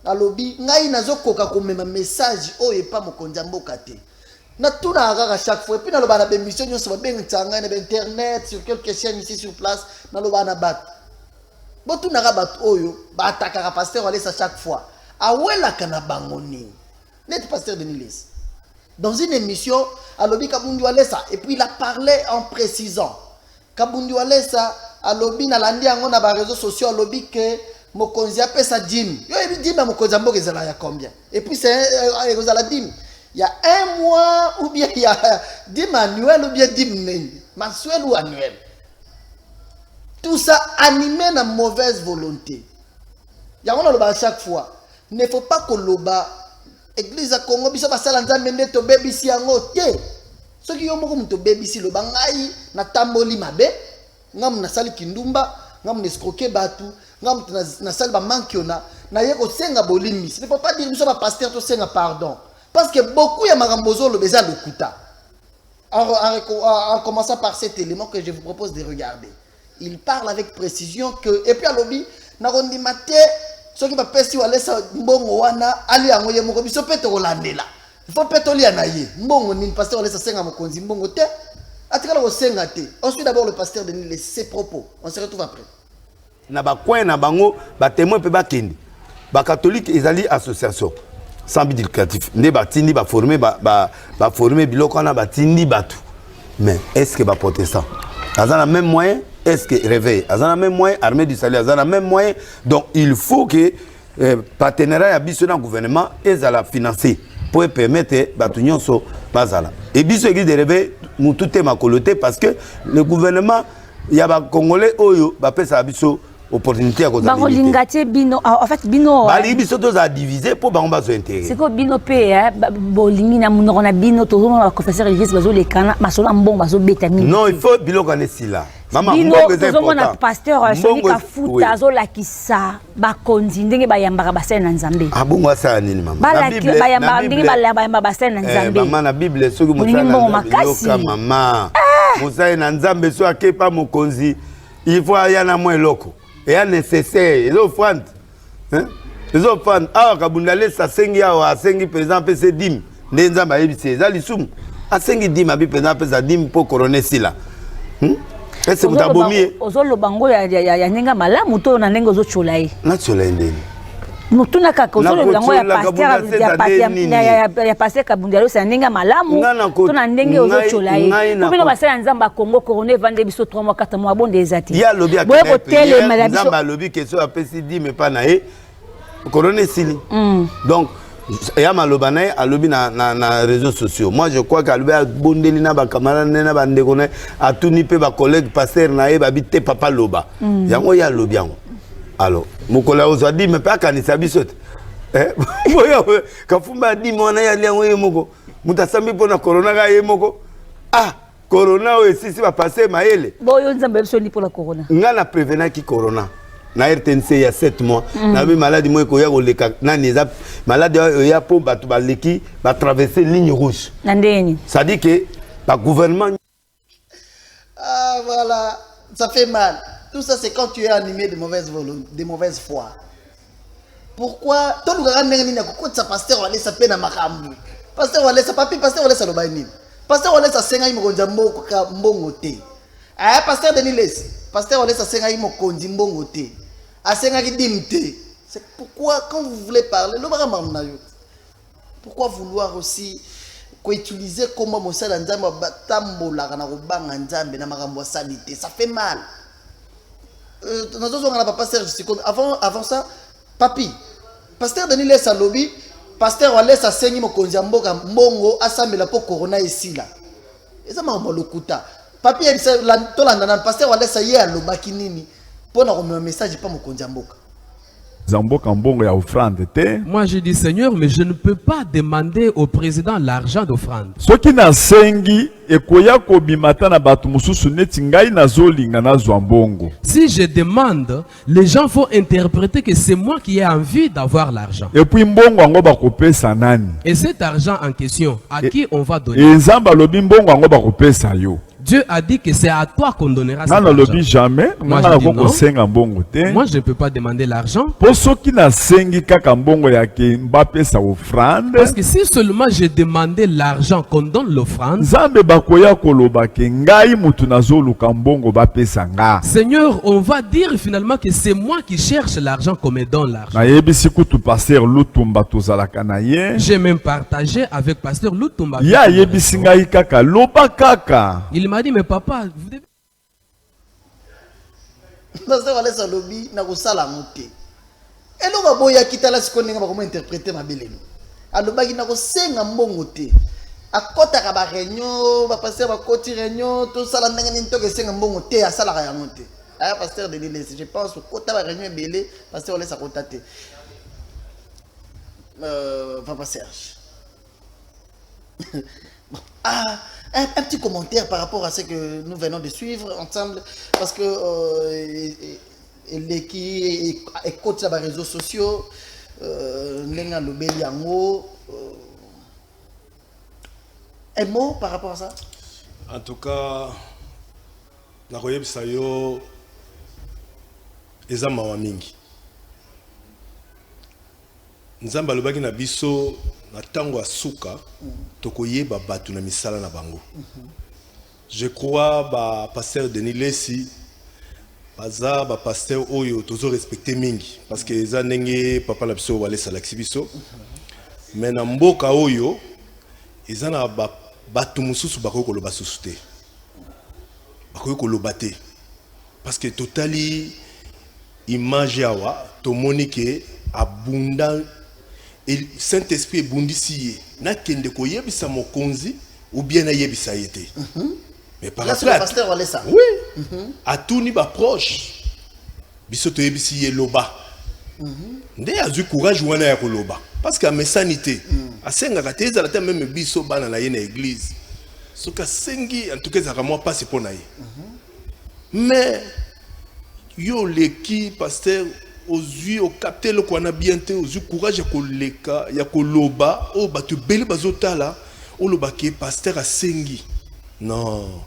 alobi ngai nazokoka komema message oyo pa mokonzi ya mboka te na tuna kaka chaque fois et puis naloba na bémission nyonso babengitsanga na internet sur quelques chaînes ici sur place naloba na bato botunaka bato oyo baatakaka pasteur Walesa chaque fois awelaka na bango nini net pasteur Denis Lesi dans une émission alobi Kabundi Walesa et puis il a parlé en précisant Kabundi Walesa alobi na landi yango na ba réseaux sociaux alobi que mokonzi apesa dim yo ebi dim ya mokonzi mboka ezala ya combien et puis c'est ezala dim il y a un mois ou bien il y a dim annuel ou bien dim mensuel ou annuel. Tout ça animé na mauvaise volonté. Il y a à chaque fois. Il ne faut pas que l'oba église à Congo biso basala nzambe nde to bebisi yango te. Ce qui yomo ko to bebisi lo bangai na tamboli mabe, ngam na sali kindumba, ngam na escroquer batu, ngam na sali ba mankiona, na yeko senga bolimi. Il ne faut pas dire biso ba pasteur to senga pardon. Parce que beaucoup ya marambozo lo beza lokuta. En commençant par cet élément que je vous propose de regarder. Il parle avec précision que et puis à lobby na rondi maté ce qui va pesi Walesa mbongo wana ali yango ye moko biso peto kolandela. Il faut peto li anaye. Mbongo ni pasteur Walesa senga mokonzi mbongo te. Atikala ko senga te. Ensuite d'abord le pasteur Denis Lesi ses propos. On se retrouve après. Na ba coin na bango ba témoin pe ba kendi. Ba catholique ezali association. Sans but lucratif. Ne batindi ba former ba former biloko na batindi batu. Mais est-ce que ba protestant azana même moyen est-ce que réveil azana même moyen armée du salut azana même moyen donc il faut que partenariat ya biso na gouvernement ezala financer pour permettre batu nyonso bazala et biso église de réveil mutu te makolote parce que le gouvernement ya ba congolais oyo ba pesa biso opportunité à cause de bino en fait bino bali biso to za diviser pour bango bazo intérêt c'est que bino pe bolingi na munoko na bino to na confesseur église bazo lekana masolo mbongo bazo betani non il faut bilo kanesi là mama mbongo c'est important na pasteur Soni Kafuta azo lakisa ba konzi ndenge bayambaka basena na Nzambe ah bongo asa nini mama na bible bayamba ndenge bayamba basena na Nzambe mama na bible soki mosala mama mosala na Nzambe so akepa mokonzi il faut ya na moi loko et est nécessaire les offrandes hein les offrandes ah Kabundi Walesa sengi awa sengi par exemple c'est dim nzamba yebise za lisum a sengi dim abi par exemple ça dim pour couronner sila est-ce que tabomi ozolo bango ya nenga malamu to na nengo zo cholai na cholai ndeni mutuna kaka ozolo bango ya pasteur ya pasteur Kabundi Walesa nenga malamu to na ndenge ozo cholai bino basala nzamba Congo couronner vande biso 3 mois 4 mois bon des ati ya lobi ya boye ko tele mala biso nzamba lobi question apesi di mais pas na e couronner sili donc ya maloba na a lobi na réseaux sociaux moi je crois qu'alobi bondeli na ba camarade na ba ndeko na atuni pe ba collègue pasteur na e ba bité papa loba yango ya lobi yango alors mokola ozadi mais pas kanisa biso boyo kafumba di mona ya liango ye moko mutasambi pona corona ga ye moko ah corona o esisi ba passer maele boyo nzambe biso ni pona corona ngana prévenant qui corona na RTNC il y a 7 mois na bi maladie moi ko ya ko leka na neza maladie ya po batu ba leki ba traverser ligne rouge na ndeni ça dit que ba gouvernement ah voilà ça fait mal tout ça c'est quand tu es animé de mauvaise volonté de mauvaise foi pourquoi tout le grand neni na ko ça pasteur Walesa pe na makambu pasteur Walesa papi pasteur Walesa lo ba nini pasteur Walesa senga imokonja mboko ka mbongo te ah pasteur Denis Lesi pasteur Walesa senga imokonji mbongo te asenga ki dimte c'est pourquoi quand vous voulez parler le bara mamna yo pourquoi vouloir aussi utiliser comment mosala nzambe batambola kana ko banga nzambe na makambo salité ça fait mal nazo ngana pasteur avant ça papi pasteur Denis Lesi lobi pasteur Walesa sengi mokonzi mboka mbongo asambela po corona esila eza makambo lokuta papi ebisa tolanda na pasteur Walesa ye alobaki nini pona ko message pa mokonzi mboka Zamboka mbongo ya offrande te. Moi je dis Seigneur, mais je ne peux pas demander au président l'argent d'offrande. Soki na sengi ekoya ko bimata na batu mususu neti ngai nazolinga nazwa mbongo. Si je demande, les gens vont interpréter que c'est moi qui ai envie d'avoir l'argent. Et puis mbongo ango bakopesa nani? Et cet argent en question, à qui on va donner? Et nzamba lobi mbongo ango bakopesa yo. Dieu a dit que c'est à toi qu'on donnera cet Nana argent. lobi jamais. Moi, Nana je dis non. senga mbongo te. Moi, je ne peux pas demander l'argent. Po soki na sengi kaka mbongo ya ke Mbappé sa offrande. Parce que si seulement j'ai demandé l'argent qu'on donne l'offrande, Nzambe bakoya koloba ke ngai mutu nazoluka mbongo bapesa nga. Seigneur, on va dire finalement que c'est moi qui cherche l'argent qu'on me donne l'argent. Na yebisi kutu pasteur Lutumba tozalaka na ye. J'ai même partagé avec pasteur Lutumba. Ya yebisi ngai kaka loba kaka. Il m'a dit, mais papa, vous devez... Pasteur Walesa lobi na kosala moté. Elo baboya kitala sikonenga ba comment interpréter mabeleno. Alobaki na kosenga mbongo te. Akota ka ba réunion, ba pasteur ba koti réunion, tout ça la ndenge ni ntoke senga mbongo te asala ka yango te. Aya pasteur de l'île, je pense kota ba réunion belé, pasteur Walesa kota te. Papa Serge. Ah, un petit commentaire par rapport à ce que nous venons de suivre ensemble, parce que l'équipe écoute sur les réseaux sociaux, un mot par rapport à ça? En tout cas, nakoyeb sayo eza mawa mingi. Nzamba lobaki na biso na tango asuka tokoyeba batu na misala na bango. Je crois ba pasteur Denis Lesi baza ba pasteur oyo tozo respecter mingi parce que eza ndenge papa na biso Walesa Laxi biso. Mais na mboka oyo eza na batu mususu bakoki koloba susu te. Bakoki koloba te parce que totali image awa tomoni ke abunda et Saint-Esprit est bondisi na kende ko yebisa mokonzi ou bien na yebisa yete. Mais par là, rapport le pasteur Walesa. Oui. À tout ni ba proche. Biso to yebisi ye loba. Nde azu courage wana ya koloba parce que mesanité asenga ka teza la ta même biso bana na ye na église. Soka sengi en tout cas ça moi pas c'est pour naïe. Mais yo leki pasteur aux yeux au capter le qu'on a bien te aux yeux courage ya koleka ya koloba o batu beli bazotala o lobaki pasteur a sengi non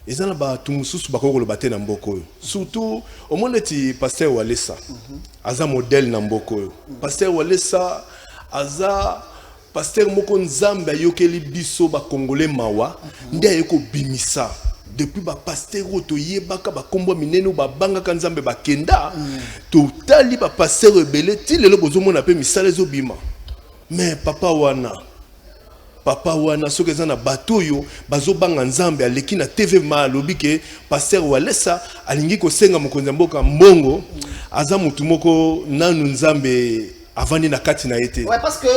ezana ba tumususu bakoko lobate na mboko surtout au monde ti pasteur Walesa aza modèle na mboko pasteur Walesa aza pasteur moko nzambe ayokeli biso ba congolais mawa ndi ayeko bimisa depuis ba pasteur oto yebaka ba kombo minene ba banga kanzambe ba kenda totali ba pasteur rebelle ti lelo bozomona pe misala ezobima mais papa wana soki eza na bato oyo bazobanga nzambe aleki na TV malobi ke pasteur Walesa alingi kosenga mokonzi mboka mbongo aza mutu moko nanu nzambe avandi na kati na été. Ouais, parce que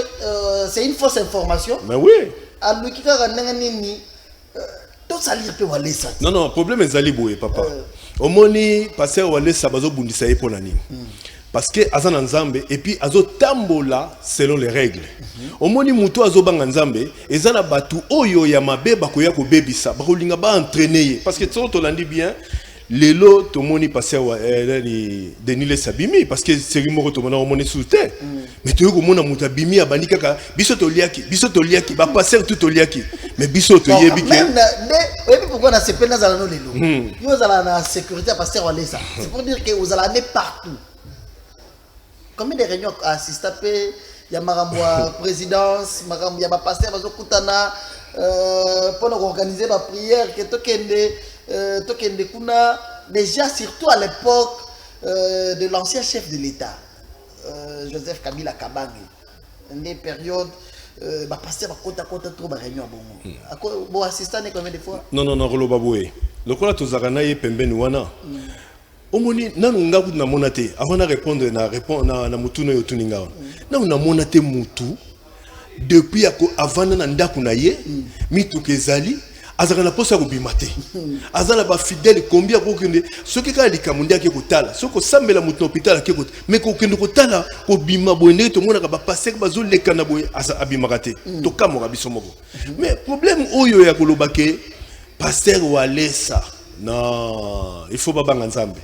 c'est une fausse information. Mais oui. Aluki kaka ndenge nini tout salir pe Walesa. Non, problème ezali boye papa. Omoni pasteur Walesa bazo bundisa ye pona nini. Parce que azana nzambe et puis azo tambola selon les règles. Omoni muto azo banga nzambe ezana batu oyo ya mabe bakoya ko bebisa bakolinga ba entraîner parce que to landi bien lelo to moni pasteur Denis Le Sabimi parce que c'est moko to mona omoni souté. Mais to ko mona muta bimi abandi kaka biso to liaki ba pasteur tout to liaki mais biso to yebi ke même oui pourquoi na sepena za no lelo. Yo za na sécurité pasteur Walesa. C'est pour dire que vous allez aller partout. Combien de réunions assistent il y a Marambwa présidence, Marambwa, il y a pasteur bazokutana pour organiser la prière que tokende kuna déjà surtout à l'époque de l'ancien chef de l'État Joseph Kabila Kabange. Une période pasteur bakota trop ba réunion bongo. Bon assistant combien de fois? Non roloba boye. Lokola tozakana ye pembeni wana. Omoni nanu ngaku na monate avant de répondre na mutu no yotuninga nanu na monate mutu depuis avant na ndaku na ye mitu kezali azaka na posa ko bimate azala ba fidèle combien ko kende soki ka likamundi ake kotala soko sambela mutu hôpital ake ko mais ko kende kotala ko bima bonde to mona ka ba passer bazo leka na boye asa abimakate to kamora biso moko mais problème oyo ya kolobake pasteur Walesa non il faut pas banga nzambe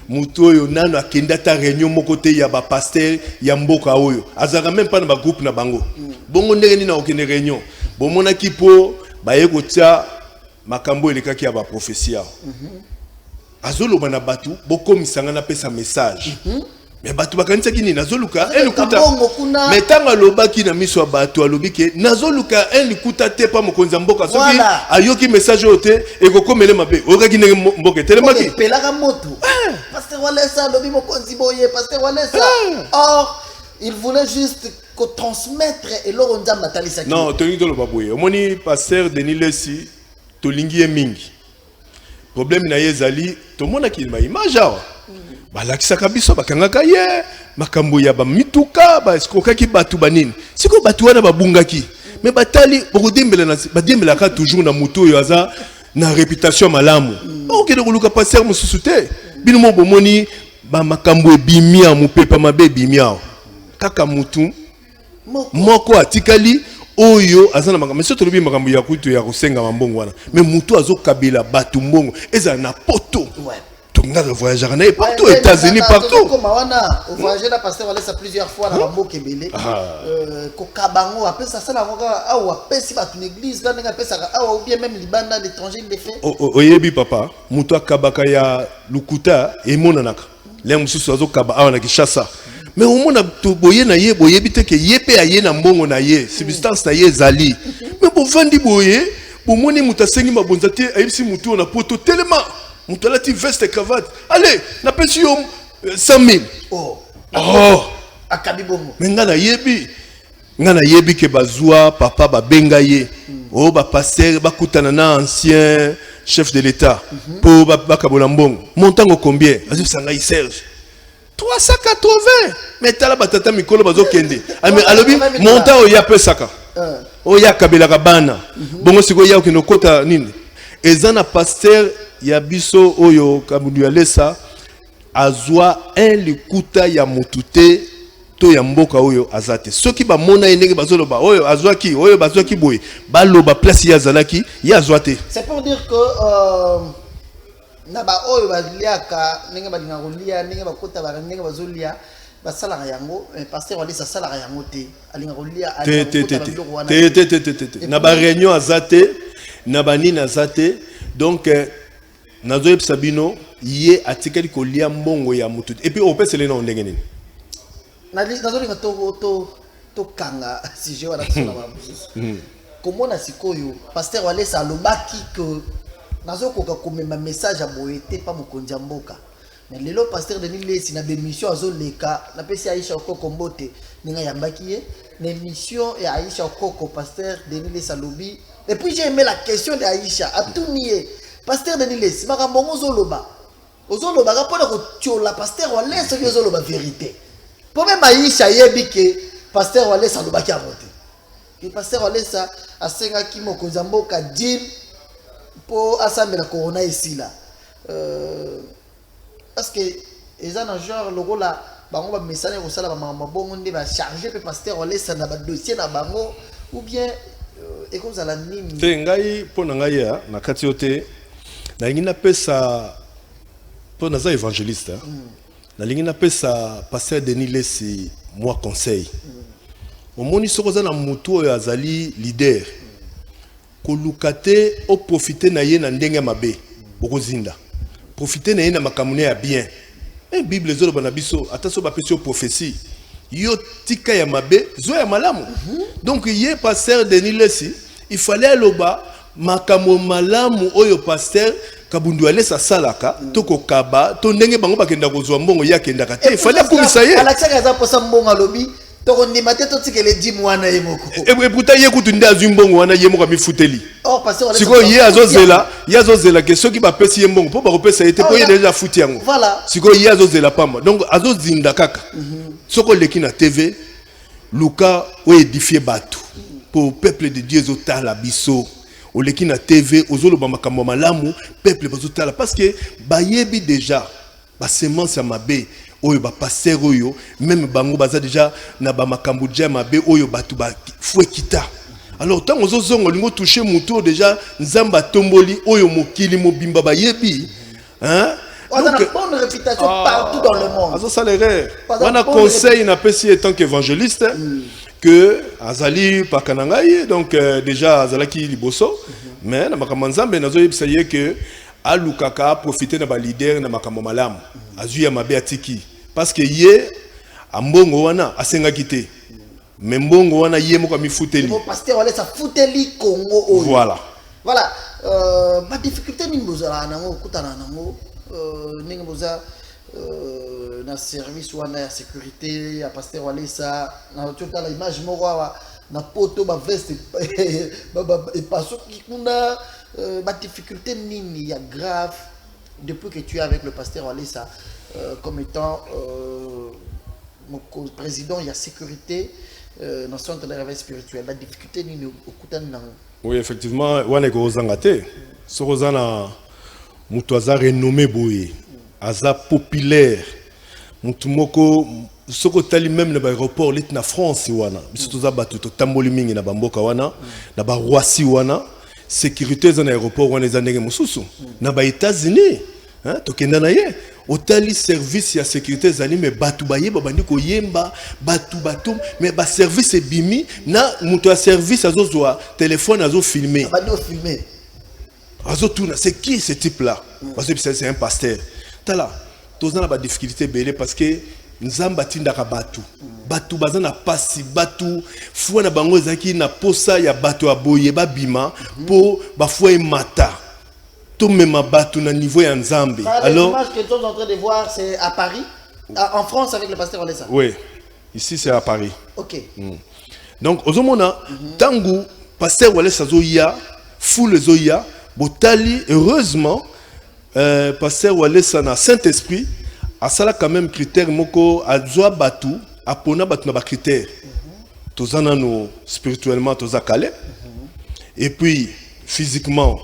mutu oyo nano akenda ta réunion moko te ya ba pasteur ya mboka oyo azaka même pas na ba groupe na bango bongo ndenge ni na okende réunion bomona kipo baye kotia makambo elekaki ya ba prophétie azoloba na batu bokomisanga na pesa message mais batu bakanisaki nini nazoluka elikuta mais tanga lobaki na miso ya batu alobike nazoluka elikuta te pa mokonza mboka soki ayoki message ote ekokomele mabe okaki ndenge mboka telemaki pelaka moto pasteur Walesa lobi mokonzi boye pasteur Walesa or il voulait juste que transmettre et l'or nzamba natalisaki non toni to loba boye omoni pasteur Denis Lesi tolingi ye mingi problème na yezali to mona ki ma image awa balakisaka biso bakangaka ye makambo ya bamituka baeskokaki batu banini siko batu wana babungaki mais batali badembelaka toujours na moto oyo aza na réputation malamu okende koluka pasteur mosusu te bino mo bomoni bamakambo ebimia mopepa mabe ebimia kaka mutu moko atikali oyo azana makambo mais tolobi makambo ya kutu ya kosenga mambongo wana mais mutu azokabela batu mbongo ezala na poto tongaka voyager na partout aux États-Unis partout comme wana voyager na pasteur Walesa plusieurs fois na mboka ebele ko kabango apesa sala ngoka awa pesi batu l'église là nga pesa awa ou bien même libanda l'étranger il le fait oyebi papa mutu akabaka ya lukuta emonanaka le mususu azokaba awa na Kishasa mais au moins boye na ye boye biteke ye pe aye na mbongo na ye substance na ye zali mais bo vandi boye bo moni mutasengi mabonza te ayibisi mutu na poto tellement mutu alati veste cravate allez na pesi yo 100 000 akabi bongo mais ngana yebi ke bazwa papa babenga ye ba pasteur bakutana na ancien chef de l'état po bakabona mbongo montango combien azusanga i Serge 380 mais tala batata mikolo bazokende alobi monta oya pesaka oya kabela kabana bongo siko ya okino kota nini ezana pasteur ya biso oyo kabundu ya lesa azwa un likuta ya motute to ya mboka oyo azate soki ba mona endenge bazoloba oyo azwaki oyo bazwaki boye baloba place ya zalaki ya azwate c'est pour dire que na ba oyo baliaka ndenge balinga kolia ndenge bakota ba ndenge bazolia basala yango pasteur Walesa sala yango te alinga kolia te na ba réunion azate na banini azate donc nazo yebsabino ye atikeli kolia mbongo ya mutu et puis opesele na ndenge nini nazo linga to kanga si je wana tsona ba komona sikoyo pasteur Walesa alobaki que nazo koka komema message à boete pa mokonzi mboka mais lelo pasteur Denis Lesi na bémission azoleka na pesi Aisha Okoko mbote ninga yambaki ye na émission ya Aisha Okoko pasteur Denis Lesi alobi et puis j'ai aimé la question de Aisha atumie pasteur Denis Lesi makambo ozoloba rapona ko tiola pasteur Walesa ki ozoloba vérité pour même Aisha yebi ke pasteur Walesa alobaki a voter que pasteur Walesa asenga ki mokonzi mboka dim pour assembler la corona ici là parce que les gens genre le rôle là bango ba message ko sala ba mabongo ndi ba charger pe pasteur Walesa na ba dossier na bango ou bien et comme ça la nini te ngai pona ngai ya na kati yote na ngina pesa pona za évangéliste na ngina pesa pasteur Denis Lesi moi conseil omoni soko za na mutu oyo azali leader kolukate o profiter na ye na ndenge mabe okozinda profiter na ye na makamune ya bien bible zolo bana biso ataso ba pesi o prophétie yo tika ya mabe zo ya malamu donc ye pasteur Denis Lesi il fallait aloba makamo malamu oyo pasteur kabundu Walesa salaka toko kaba to ndenge bango bakenda kozwa mbongo ya kenda ka te il fallait kumisa ye alakaka za posa mbongo alobi toko ndima te to tikele 10 mwana ye moko et pourtant ye kutu nda azumbongo wana ye moko mifuteli pasteur Walesa siko ye azozela ke soki ba pesi ye mbongo po ba kopesa ye te po ye déjà futi yango voilà siko ye azozela pamba donc azozinda kaka soko leki na TV luka o édifier batu pour peuple de Dieu zotala biso oleki na TV ozoloba makambo malamu peuple bazotala parce que bayebi déjà ba semence ya mabe oyo ba passer oyo même bango baza déjà na ba makambo ja mabe oyo batu ba fuekita alors tant ozozongo lingo toucher muto déjà nzamba tomboli oyo mokili mobimba bayebi hein. On a une bonne réputation partout dans le monde. Ça l'erreur. On a conseil na pesi en tant qu'évangéliste que Azali Pakanangaye donc déjà Azalaki Liboso mais na makambo nzambe nazo yebisa ye que alukaka profiter na ba leader na makambo malamu azu ya mabe atiki parce que ye ambongo wana asengaki te mais mbongo wana ye moko mifuteli le pasteur wala sa futeli Congo oyo voilà ma difficulté ni mbozala nango kutana nango ninga boza na service wana ya sécurité ya pasteur wala sa na tota la image moko na poto ba veste et passo qui kuna ma difficulté nini ya grave depuis que tu es avec le pasteur Walesa comme étant mon président il y a sécurité dans le centre de réveil spirituel la difficulté nini okutani nango. Oui effectivement wana ko zangate sorozana mutu aza renommé boye aza populaire mutu moko soko tali même na aéroport lit na France wana biso toza batu to tamboli mingi na bamboka wana na ba Roissy wana sécurité dans aéroport wana za ndenge mususu na ba États-Unis hein to kenda na ye otali service ya sécurité zali mais batu baye babandi ko yemba batu mais ba service ebimi na mutu ya service azozwa téléphone azo filmer azo tuna c'est qui ce type là parce que c'est un pasteur tala toza na ba difficulté belé parce que nzamba tindaka batu baza na pasi batu fwa na bango ezaki na posa ya batu aboye babima po bafwa mata to mema batu na niveau ya nzambe. Alors l'image que nous sommes en train de voir c'est à Paris en France avec le pasteur Walesa. Oui ici c'est à Paris. OK donc ozomona tangu pasteur Walesa zoya foule zoya botali heureusement pasteur Walesa na Saint-Esprit à ça quand même critère moko azwa batu apona batu na ba critère tozana no spirituellement toza calé et puis physiquement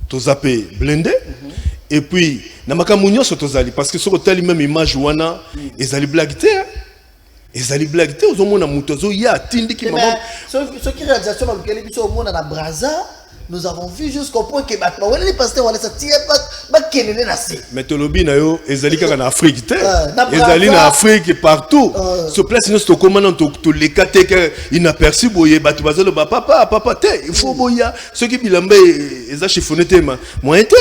toza pe blindé et puis na makambo nyonso tozali parce que soko tali même image wana ezali blagité ozomona muto zo ya tindiki maman ce qui réalisation ba kele biso omona na Brazza. Nous avons vu jusqu'au point que les pasteurs Walesa tient pas kenene na se. Mais tolobi na yo ezali kaka na Afrique te. Ezali na Afrique partout. Ce place nous to commandant to lekate que inaperçu boye batu bazalo ba papa te il faut boya ceux qui bilamba eza chiffonné te moyen te.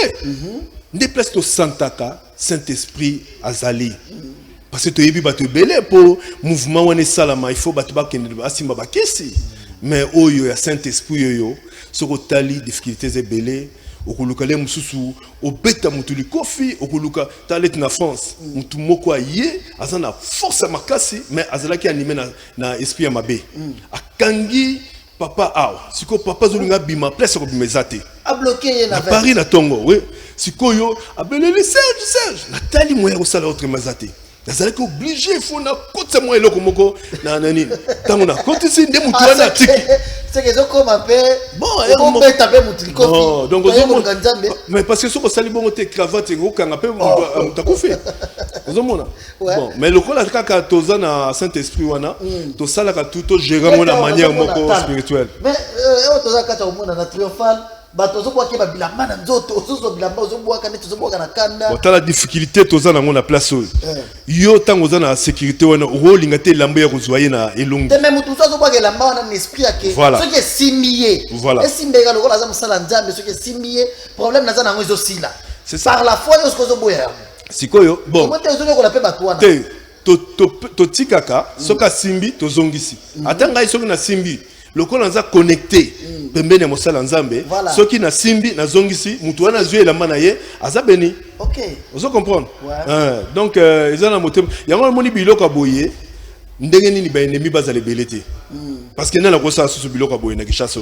Des places to santaka Saint-Esprit azali. Parce que to yebi batu belé pour mouvement wana salama il faut batu ba kende asimba ba kesi. Mais oyo ya Saint-Esprit yoyo soko tali difficultés ebele okulukale mususu obeta mutuli kofi okuluka talet na France mutu moko aye azana force makasi mais azalaki animé na esprit ya mabe akangi papa awa siko papa zolinga bima place ko bimezate a bloqué na Paris na tongo oui siko yo abeleli Serge na tali moya ko sala autre mazate nazalaki obligé il faut na kotsa moi eloko moko na nani tango na kotisi nde mutu wana tiki c'est que zo comme appel bon on peut taper mutu kofi donc mais parce que soko sali bongo te cravate ngo kanga pe mutakufi ozomona bon mais le kola kaka toza na Saint-Esprit wana to sala ka tout gérer mon manière moko spirituelle mais toza kata omona na triomphal bato zo boaka ba bilamba na nzoto zo bilamba zo boaka ne zo boaka na kanda bon la difficulté toza na ngona place yo tango za na sécurité wana rolinga te lamba ya kozwaye na elongi te même tout ça zo boaka lamba wana na esprit yake ce qui est simbié et simbeka lokola za musala nzambe ce qui est simbié problème na za na ngo zo sila c'est ça par la foi yo ce zo boya sikoyo bon comment te zo ko la pe bato wana te to tikaka soka simbi to zongisi atanga isoki na simbi lokola nza connecté pembene mosala nzambe soki na simbi na zongisi mutu wana zwe elamba na ye aza beni. OK ozo comprendre donc ezana motema yango moni biloko boye ndenge nini ba ennemi bazale belete parce que nana ko sa susu biloko boye na Kinshasa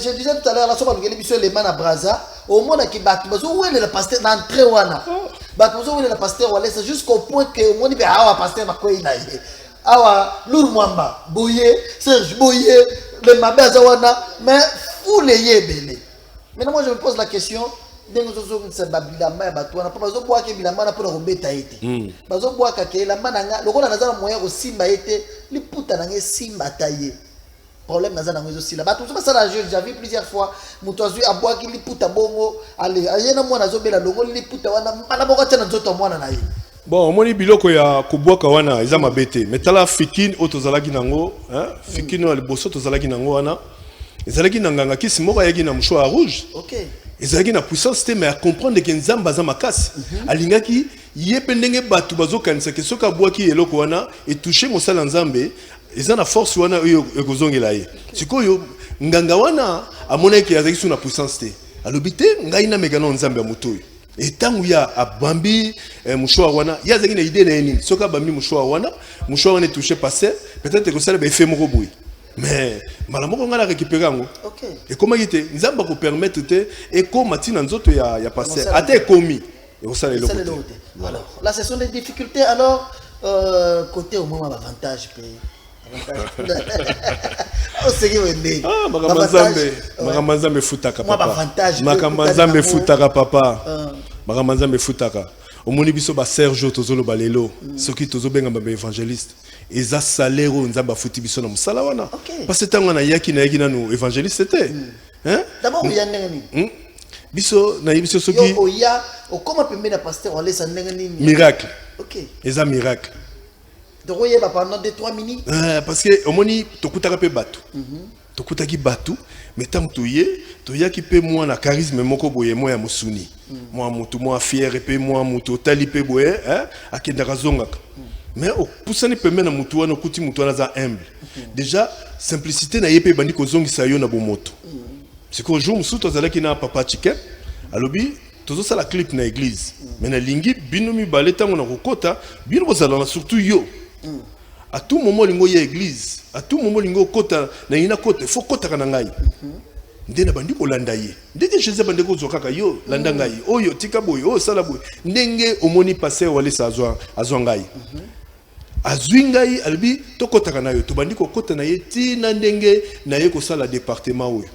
je disais tout à l'heure la soba ngeli biso le mana Brazza au monde qui bat bazo wele le pasteur na entrée wana bazo wele le pasteur Walesa jusqu'au point que moni be awa pasteur makoyi na ye awa Lour Mwamba boye Serge boye le mabe zawana mais où les yebele. Maintenant moi je me pose la question dengo zo se babilamba ya bato wana pa bazo boaka bilamba na pona robeta ete bazo boaka ke la mananga lokola nazana moya ko simba ete liputa nanga simba taye problème nazana ngo sila bato so basala jeu j'ai vu plusieurs fois muto azui aboaki liputa bongo ale ayena mwana zobela longo liputa wana mpana boko tena nzoto mwana na ye. Bon, moni biloko ya kubwaka wana eza mabete. Metala fikine otozalaki nango, hein? Fikine wa liboso tozalaki nango wana. ezalaki na nganga kisi moko ayaki na mouchoir rouge. OK. Ezalaki na puissance te mais à comprendre que nzamba aza makasi. Alingaki ye pe ndenge batu bazokanisa ke soka bwaki eloko wana et toucher mosala nzambe eza na force wana oyo ekozongela ye. Sikoyo nganga wana amonaki azaki sur na puissance te. Alobi te ngai na megana nzambe ya moto. Et tant où il y a Bambi, mouchoir wana, il y a une idée de soka Bambi mouchoir wana touché passé, peut-être que ça va faire mon bruit. Mais malamu on a récupéré ngo. OK. Et comment il était nzamba ko permettre te et comme matina nzoto ya passé. Ate commis. Et ça les lots. Alors, là ce sont des difficultés alors côté au moins avantage pays. Makambanzambe futaka papa. Makambanzambe futaka papa. Makambanzambe futaka. Omoni biso ba Serge tozolo balelo. Soki tozobenga ba évangéliste. Eza salaire nzamba futi biso na musala wana. Parce que tango na yaki na no évangéliste c'était. Hein? D'abord il y a nini? Biso na biso soki. Yo oya o comment peut mettre pasteur aller sa nini? Miracle. OK. Eza miracle. Donc, pendant 2-3 minutes. Parce que au moni tokutaka pe batu. Tokutaki batu, mais tant toya ki pe moi na charisme moko boye moi ya musuni. Moi mutu moi fier et pe moi mutu tali pe boye, hein, akenda kazongaka. Mais au poussani pe mena mutu wana kuti mutu wana za humble. Déjà simplicité na yepe bandi ko zongisa yo na bomoto. C'est qu'au jour musu tozalaki na papa chicken, alobi tozo sala clip na église. Mais na lingi bino mi baleta ngona kokota, bino bozala surtout yo. À tout moment lingo ya église, à tout moment lingo kota na ina kota, faut kota kana ngai. Ndena bandi ko landa ye. Ndenge Jésus bandi ko zokaka yo landa ngai. Oyo tika boy, o sala boy. Ndenge omoni passer wale sa azwa ngai. Azwi ngai albi to kota kana yo, to bandi ko kota na ye ti na ndenge na ye ko sala département oyo.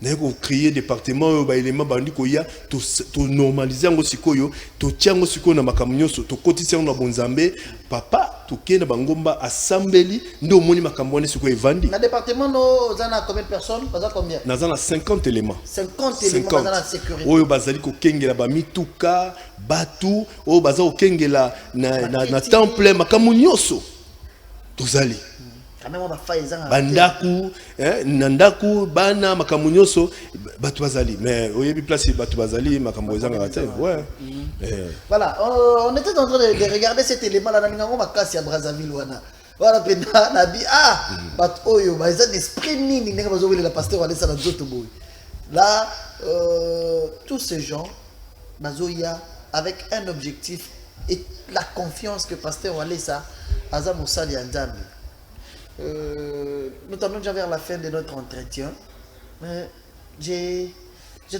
Na ye ko créer département oyo ba élément bandi ko ya to normaliser ngo sikoyo, to tiango sikoyo na makamunyoso, to kotisa na bonzambe, papa to kena bangomba assemblée ndo moni makambone sikoyo evandi. Na département no zana combien de personnes? Baza combien? Na zana 50 éléments. 50 éléments dans la sécurité. Oyo bazali ko kengela ba mituka, batu, oyo baza ko kengela na temple makamunyoso. Tozali. Bandaku, nandaku, bana, makamunyoso, batu bazali. Mais au yebi place batu bazali, makamboizanga rate. Ouais. Voilà, on était en train de regarder cet élément-là dans l'ingango makasi à Brazzaville wana. Voilà, pena nabi bat oyo, ba ils ont esprit nini nenga bazowele la pasteur wale sa na zoto boy. Là, tous ces gens bazoya avec un objectif et la confiance que pasteur wale sa aza mosali ya Nzambe. Nous t'en déjà vers la fin de notre entretien. J'ai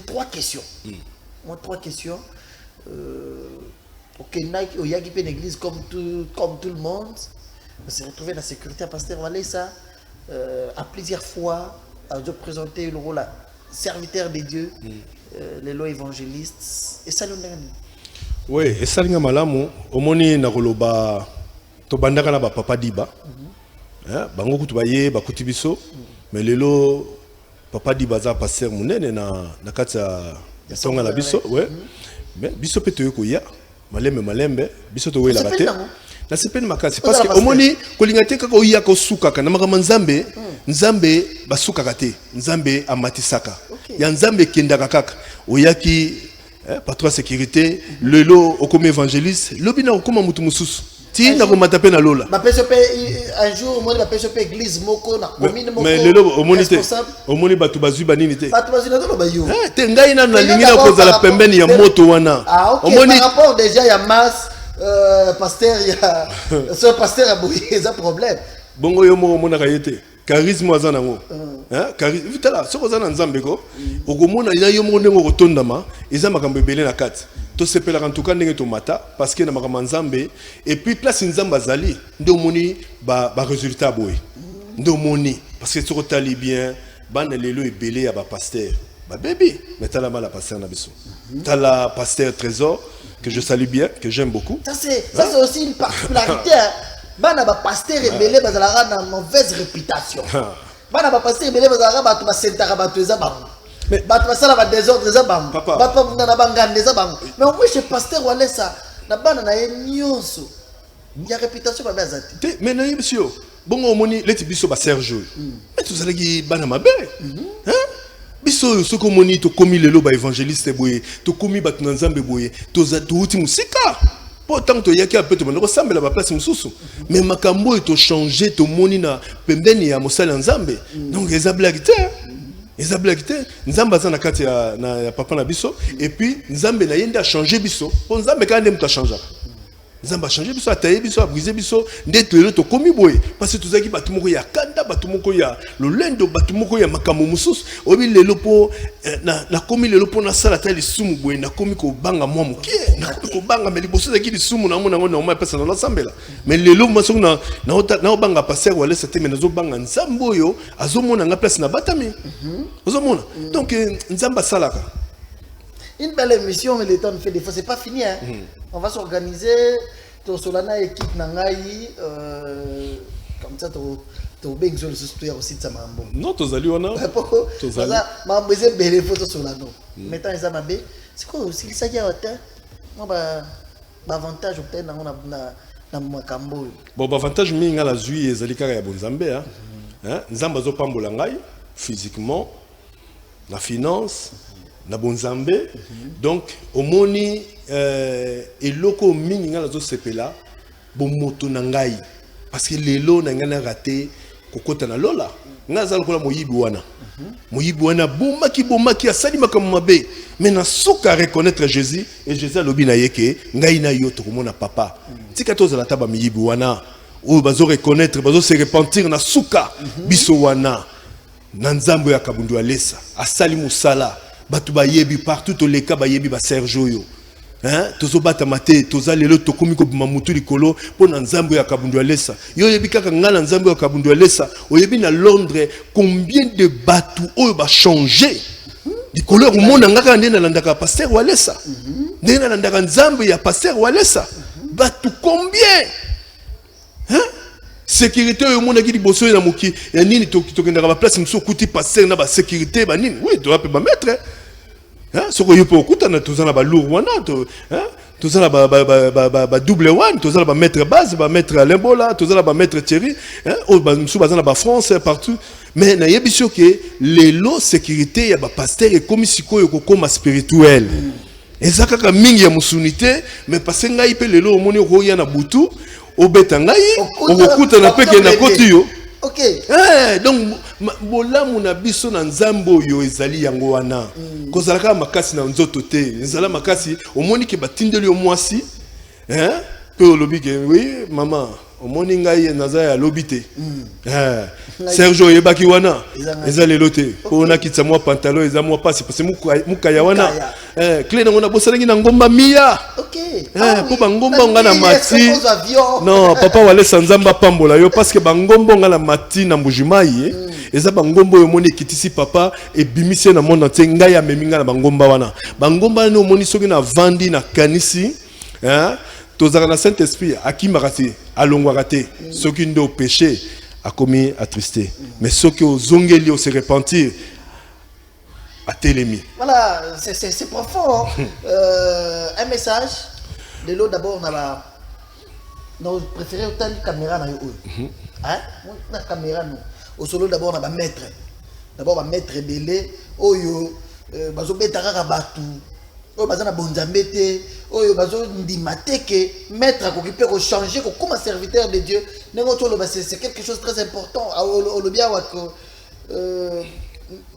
3 questions. Moi, 3 questions. Ok, Nike, il y a qui une église comme tout le monde. On s'est retrouvé dans la sécurité à Pasteur Walesa à plusieurs fois. À présenter le rôle à serviteur de Dieu, les lois évangélistes. Et ça, nous oui, et ça, nous avons au moni na koloba to bandaka na ba papa diba. Bango kutubaye bakuti biso mais lelo papa di baza passer munene na kati ya songa la biso ouais mais biso pe toyo koya malembe biso to wela raté na sepeni makasi parce que omoni kolingate kaka oya ko sukaka na makama nzambe basukaka te nzambe amatisaka ya nzambe kendaka kaka oyaki patron sécurité lelo okomi évangéliste lobina okoma mutu mususu ti na ko matape na lola ba PSP un jour moi ba PSP église moko na commune moko mais lelo omoni batu bazui banini te batu bazui na ba yo te ngai na lingi na kozala pembeni ya moto wana omoni par rapport déjà ya masse pasteur ya ce pasteur a bouillé ça problème bongo yo moko mona kayete charisme azana ngo charisme vitala soko zana nzambe ko okomona ina yo moko ndenge kotondama eza makambo ebele na kati to sepela en tout cas ndenge to mata parce que na makambo nzambe et puis place nzambe azali ndo moni ba résultat boy ndo moni parce que soko tali bien bana lelo ebele ya ba pasteur ba bébé mais tala mala pasteur na biso tala pasteur Trésor que je salue bien que j'aime beaucoup ça c'est aussi une particularité bana ba pasteur ebele bazala na mauvaise réputation bana ba pasteur ebele bazala ba to ba sentaka ba to eza ba mais bato basala ba désordre eza bango bato na bangande eza bango mais au moins chez pasteur Walesa na bana na nyonso ya réputation ba bazati mais na monsieur bongo moni leti biso ba Serge mais tout ça qui bana mabe hein biso ce que moni to komi lelo ba évangéliste boye to komi ba tunanzambe boye to za to uti musika pourtant to yaki apeto bana sambela ba place mususu mais makambo to changer to moni na pembeni ya mosala nzambe donc les blagues eza blague te nzambe aza na kati ya papa na biso et puis nzambe na yende a changer biso po nzambe kandi muta changer nzambe a changer biso ataye biso a briser biso ndete lelo to komi boye parce que tozaki batu moko ya kanda batu moko ya lolendo batu moko ya makambo mususu obi lelo po na komi lelo po na sala ta lisumu boye na komi ko banga mwa mukie na komi ko banga mais liboso zaki lisumu na mona ngona oma pesa na sambela mais lelo maso na banga passer wala c'était mais nazo banga nzambe oyo azomona nga place na batami azomona donc nzamba salaka. Une belle émission, mais le temps nous fait des fois, c'est pas fini. Hein. On va s'organiser. Solana équipe Nangaï, comme ça, tu bien que je le aussi de sa mambo. Non, tu as on a. Tu as mambo, c'est belle photo Solana. Maintenant, ils ont c'est quoi aussi ça y a moi avantage au peine dans mon cambo. Bon, avantage minga la zui et zalika ya bonzambe hein. Nzamba zo pambola ngai physiquement, la finance. Na bonzambe donc omoni eloko mingi nga lazo sepela bo moto na ngai parce que lelo na ngana raté kokota na lola nga za lokola moyibi wana bomaki asali makambo mabe mais na suka reconnaître Jésus et Jésus alobi na yeke ngai na yo to komona papa tika to za la taba moyibi wana o bazo reconnaître bazo se repentir na suka biso wana na nzambo ya kabundu alesa asali musala batu bayebi partout to leka bayebi ba Serge yo hein tozo bata mate toza lelo to komi ko mamutu likolo pona nzambo ya kabundu alesa yo yebi kaka ngala nzambo ya kabundu alesa oyebi na Londres combien de batu oyo ba changer likolo ko mona ngaka ndena landaka pasteur walesa ndena landaka nzambo ya pasteur walesa batu combien hein sécurité au monde qui dit bosso na moki ya nini to kenda ba place mso kuti passer na ba sécurité ba nini oui to va mettre hein soko yo po kuta na tozana ba lourd wana to hein tozana ba double one tozana ba mettre base ba mettre lembola tozana ba mettre Thierry hein o ba mso bazana ba France partout mais na yebisio ke lelo sécurité ya ba pasteur et comme sikoyo ko koma spirituel ezaka ka mingi ya musunité mais parce ngai pe lelo omoni ko ya na butu obeta ngai okuta na peke na koti yo OK donc bolamu na biso na nzambo yo ezali yango wana kozalaka makasi na nzoto te ezala makasi omoni ke batindeli yo mwasi hein pe olobi ke oui maman omoni ngai naza ya lobité Sergio yebaki wana ezali lote ona kitsa mwa pantalon eza mwa pasi parce mukaya wana clé na ngona bosalangi na ngomba mia OK po bangomba ngana mati non papa wale sanzamba pambola yo parce que bangomba ngana mati na mbujimai eza bangomba yo moni kitisi papa et bimisie na monde entier ngai ya meminga na bangomba wana bangomba no moni soki na vandi na kanisi hein tozaka na Saint-Esprit akimaka te alongwaka te soki ndo péché a commis attristé mais soki ozongeli o se repentir à télémi. Voilà, c'est profond. Un message de l'eau d'abord nous préférons autant de caméra na yo. Hein? Na caméra nous. Au solo d'abord on va mettre. D'abord on va mettre belé oyo bazo betaka batu. Oyo bazana bonzambete, oyo bazo ndimateke mettre ko kipe ko changer ko comme serviteur de Dieu. C'est quelque chose de très important. Au bien watko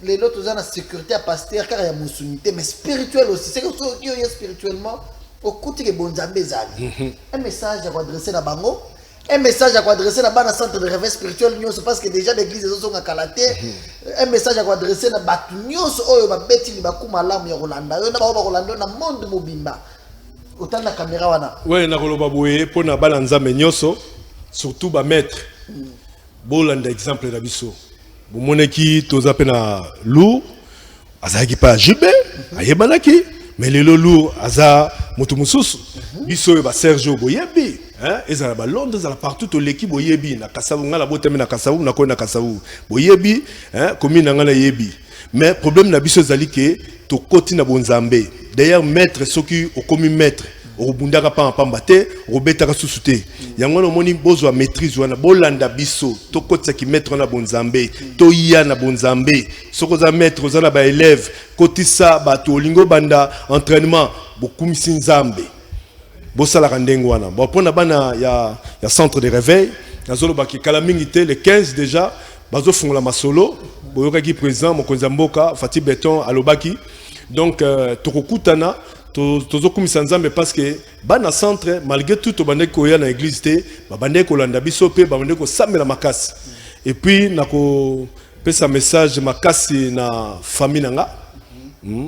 les autres ont la sécurité à pasteur car il y a monsunité mais spirituel aussi c'est que ce qui est spirituellement au côté de bonzambé zali un message à adresser à bango un message à adresser à bana centre de réveil spirituel c'est parce que déjà l'église les autres sont kalaté un message à adresser à batu nyos oyo ba beti ni bakuma lamu ya Rolanda yo na ba Rolanda na monde mobimba autant la caméra wana ouais na koloba boye pona bana nzambe nyoso surtout ba maître bolanda exemple na biso bomoneki toza pe na lourd azaki pa jibe ayebanaki mais lelo lourd aza moto mususu biso ba Sergio boyebi hein ezala ba Londres ezala partout to l'équipe boyebi na Kasavu ngala boteme na Kasavu na ko na Kasavu boyebi hein commune na ngala yebi mais problème na biso ezali ke to koti na bonzambe d'ailleurs maître soki o komi maître robundaka pa pamba te robetaka susu te yango na moni bozwa maîtrise wana bolanda biso to kotsa ki maître na bonzambe to ya na bonzambe soko za maître za na ba élève kotisa ba to lingo banda entraînement bokumisi nzambe bosala kandengo wana bon pona bana ya centre de réveil nazolo baki kala mingi te le 15 déjà bazo fungola masolo boyoka ki président mokonza mboka Fati Beton alobaki donc tokokutana tozo kumisa nzambe parce que bana centre malgré tout bande ko ya na église te bande ko landa biso pe bande ko samela makasi et puis nako pesa message makasi na famille nanga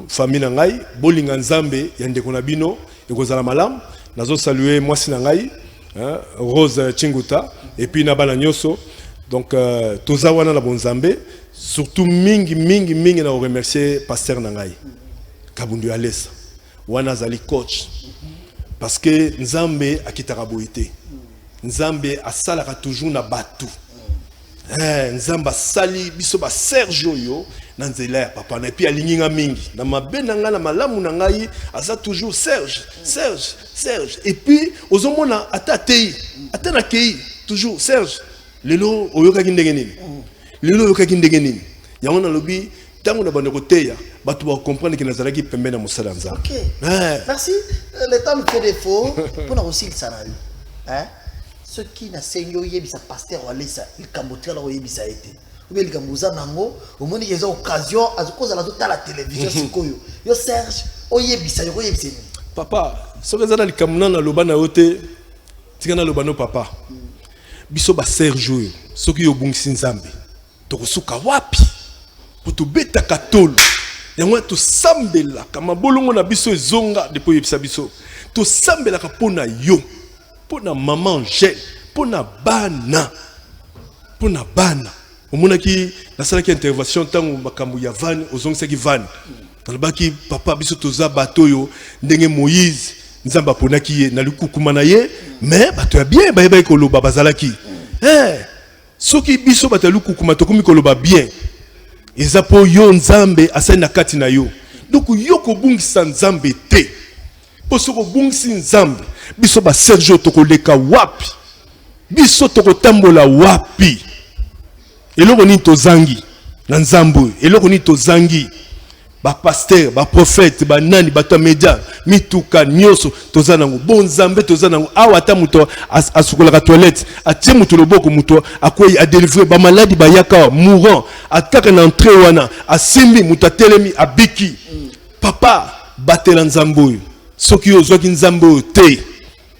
famille ngai bolinga nzambe ya ndeko na bino ekozala malamu nazo saluer mwasi na ngai Rose Chinguta et puis na bana nyoso donc toza wana na bonzambe surtout mingi na remercier pasteur na ngai Kabundu Alessa wana zali coach parce que nzambe akitaka boité nzambe asalaka toujours na batu nzamba sali biso ba Sergio yo na nzela ya papa na puis alinginga mingi na mabena nga na malamu na ngai aza toujours Serge et puis ozomona atatei atana kei toujours Serge lelo oyoka kindenge nini lelo oyoka kindenge nini yango na lobi tango na bande koteya batu ba comprendre que nazalaki pembe na musala nzambe. OK. Merci. Le temps me fait défaut pour na aussi le salari. Ce qui na senyo yebisa pasteur Alessa il kambotra la yebisa été. Ou bien il kamboza nango au moni yeza occasion azokoza la tota la télévision sikoyo. Yo Serge oyebisa yo yebisa. Papa, ce que zana likamuna na lobana yote tikana lobano papa. Biso ba Serge soki yo bungisi nzambe. Tokosuka wapi? Pour beta katolo yango to sambela kama bolongo na biso ezonga depuis yebisa biso to sambela ka pona yo pona maman Angèle pona bana omonaki nasalaki intervention tango makambo ya van ozongisaki van nalobaki papa biso toza bato yo ndenge Moïse nzamba ponaki ye na likukuma na ye mais bato ya bien bayeba koloba bazalaki soki biso bato ya likukuma tokomi koloba bien ezapo yo nzambe asali na kati na yo donc yo kobungisa nzambe te po soko bungisi nzambe biso ba Sergio tokoleka wapi biso tokotambola wapi eloko ni tozangi na nzambe eloko ni tozangi ba pasteur ba prophète ba nani ba to média mituka nyoso tozanango bon nzambe tozanango awa ta muto asukola ka toilette atie muto loboko muto akoyi a délivrer ba maladi ba yaka mourant ataka na entrée wana asimbi muto telemi abiki papa batela nzambe soki ozwaki nzambe te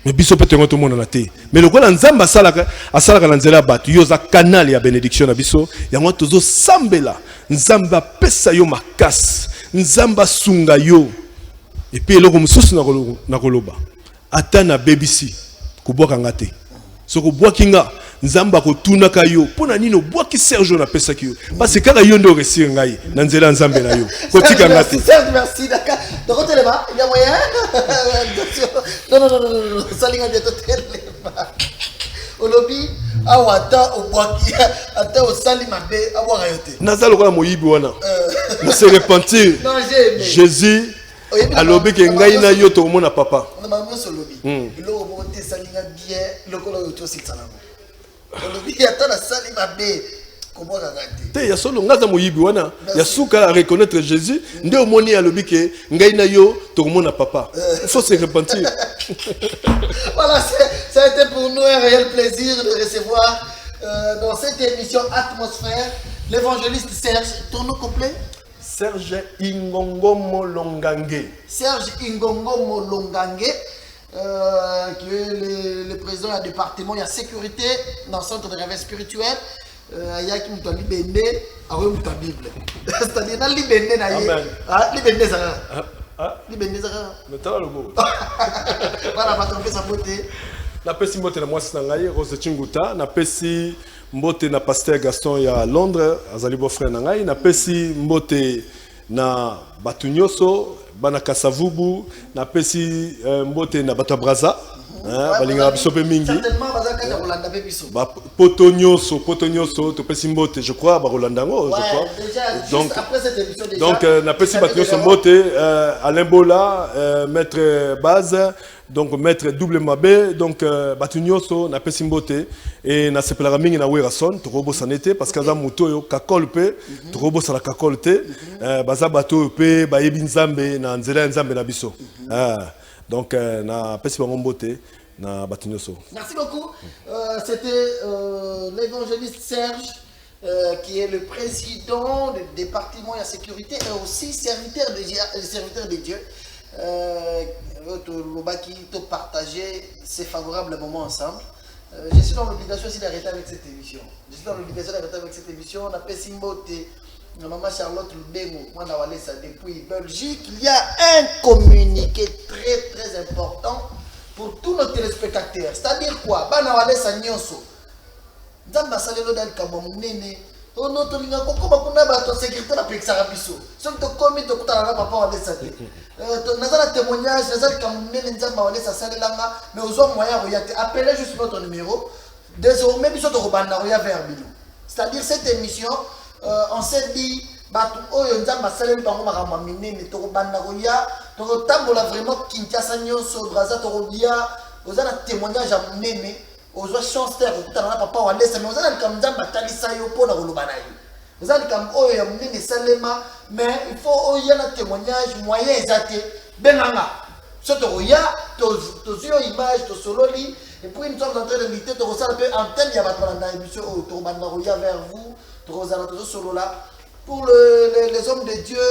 mais biso peut être monde na te mais le quoi nzamba asalaka na nzela batu yo za canal ya bénédiction na biso yango tozo sambela nzamba pesa yo makasi nzamba sunga yo et puis eloko mususu na koloba ata na BBC kubwaka ngate soko bwakinga nzamba ko tunaka yo pona nino bwaki Serge na pesa ki yo parce que kaka yo ndo resir ngai na nzela nzambe na yo kotika ngate merci d'accord donc telema il y a moyen non salinga bientôt telema olobi awata obwaki ata osali mabe abwaka yo te nazalo kwa moyibi wana na se repentir Jésus alobi ke ngai na yo to mona papa na maman solobi lo bonte salinga bien lokolo yo to sitsana olobi ata na sali mabe kobwaka ngate te ya solo ngaza moyibi wana ya suka à reconnaître Jésus nde omoni alobi ke ngai na yo to mona papa il faut se repentir. Voilà, ça a été pour nous un réel plaisir de recevoir dans cette émission Atmosphère l'évangéliste Serge. Ton nom complet? Serge Ingongo Molongange. Serge Ingongo Molongange, qui est le président du département de sécurité dans le centre de réveil spirituel. Il y a qui m'a libéné à la Bible. C'est-à-dire, dans libéné, libéné, ça. Libéné, ça. Mais t'as le mot. Voilà, va tomber sa beauté. Na pesi mbote na mwasi na ngai Rose Chinguta, na pesi mbote na pasteur Gaston ya Londres, azali beau frère na ngai, na pesi mbote na batu nyoso, bana Kasavubu, na pesi mbote na batu Braza, Balinga biso pe mingi. Certainement bazaka ya Rolanda pe biso. Potonyoso, to pesimbote, je crois ba Rolanda ngo, je crois. Déjà donc après cette émission déjà. Donc na pesi batonyoso mbote Alain Bola, maître Baz, donc maître double Mabé, donc batonyoso na pesi mbote et na sepela mingi na Werason, to robo sanete parce que za moto yo kakol pe, to robo sala kakol te, baza bato pe ba yebi nzambe na nzela nzambe na biso. Donc, na pesi bango mbote na batunyoso. Merci beaucoup. C'était l'évangéliste Serge, qui est le président du département de la sécurité et aussi serviteur de Dieu. Qui te partager ces favorables moments ensemble. Je suis dans l'obligation aussi d'arrêter avec cette émission. On a pesi mbote. Maman Charlotte Lubengo, depuis Belgique, il y a un communiqué très important pour tous nos téléspectateurs. C'est-à-dire quoi? Banawale Sanyoso. Nzamba salelo dal kabomnene. Ono to linga ko ba kuna ba to sécurité na pexara biso. Soki to komi to kutana na papa wale sate. To nazala témoignage, nazala kamnene nzamba wale sa salelanga, mais aux hommes moyens royate. Appelez juste notre numéro. Désormais biso to robanda roya vers bino. C'est-à-dire cette émission on s'est dit, oyo nzamba saleli bango makambo minene to banda roya to tambola vraiment Kinshasa nyonso Braza to roya ozana témoignage à minene ozwa chance ter kutana na papa wa lesa mais ozana comme nzamba talisa yo pona koloba na yo ozana comme oyo ya minene salema mais il faut oyo na témoignage moyen ezate benanga soto roya to zio image to sololi et puis nous sommes en train d'inviter to rosala pe antenne ya batona na émission to banda roya vers vous. Pour les hommes de Dieu,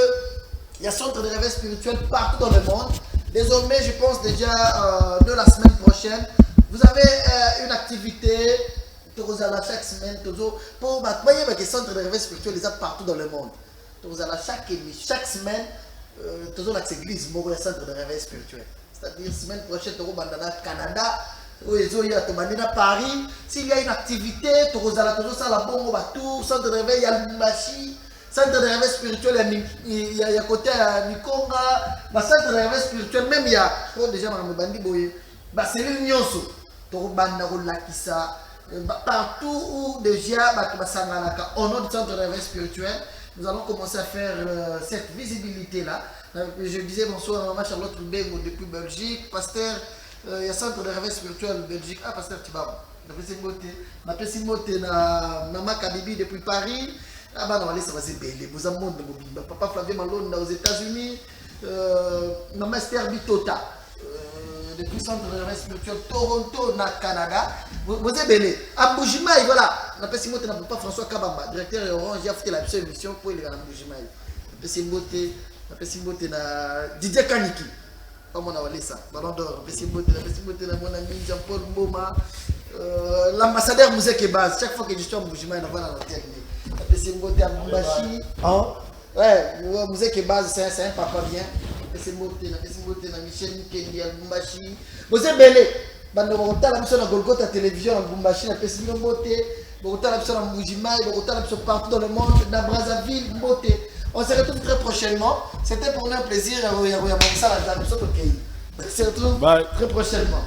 il y a centre de réveil spirituel partout dans le monde. Désormais, je pense déjà de la semaine prochaine, vous avez une activité chaque semaine. Pour les centres de réveil spirituel, les partout dans le monde. Chaque semaine, toujours dans l'église, il y a un centre de réveil spirituel. C'est-à-dire, semaine prochaine, au Canada. Paris, s'il y a une activité, centre de réveil, il y a Lumbashi, centre de réveil spirituel, il y a côté à Nikonga, centre de réveil spirituel, même il y a, déjà, c'est l'Union-So, partout où déjà, au nom du centre de réveil spirituel, nous allons commencer à faire cette visibilité-là. Je disais bonsoir à Maman Charlotte Lubengo depuis Belgique, pasteur. Il y a un centre de réveil spirituel Belgique. Ah, pasteur Tibabo. Ma pesimote na Maman Kabibi depuis Paris. Ah, bah non, allez, ça va se bêler. Vous avez un monde de mobile. Papa Flavien Malone aux États-Unis. Maman Esther Bitota. Depuis le centre de réveil spirituel Toronto, na Canada. Vous êtes bêlé. À Boujimaï, voilà. Ma pesimote na Papa François Kabamba, directeur de Orange. J'ai fait la émission pour les gars à Boujimaï. Ma pesimote na Didier Kaniki. Comment on a ça? Ballon d'or, mon ami Jean-Paul Mboma, l'ambassadeur Mouzeke Baz. Chaque fois que je suis en Boujima, il va dans la tête. C'est Mbote à Mbashi. Ouais, Mouzeke Baz, c'est un papa bien. C'est Mbote, na Michel Kendi à Mbashi. Vous êtes belé. Bando Bogota, la mission à Golgotha télévision à Mbashi, la Pessimon Mbote. Bogota, la mission à Boujima, Bogota, la mission partout dans le monde, dans Brazzaville, Mbote. On se retrouve très prochainement. C'était pour nous un plaisir. On se retrouve très prochainement.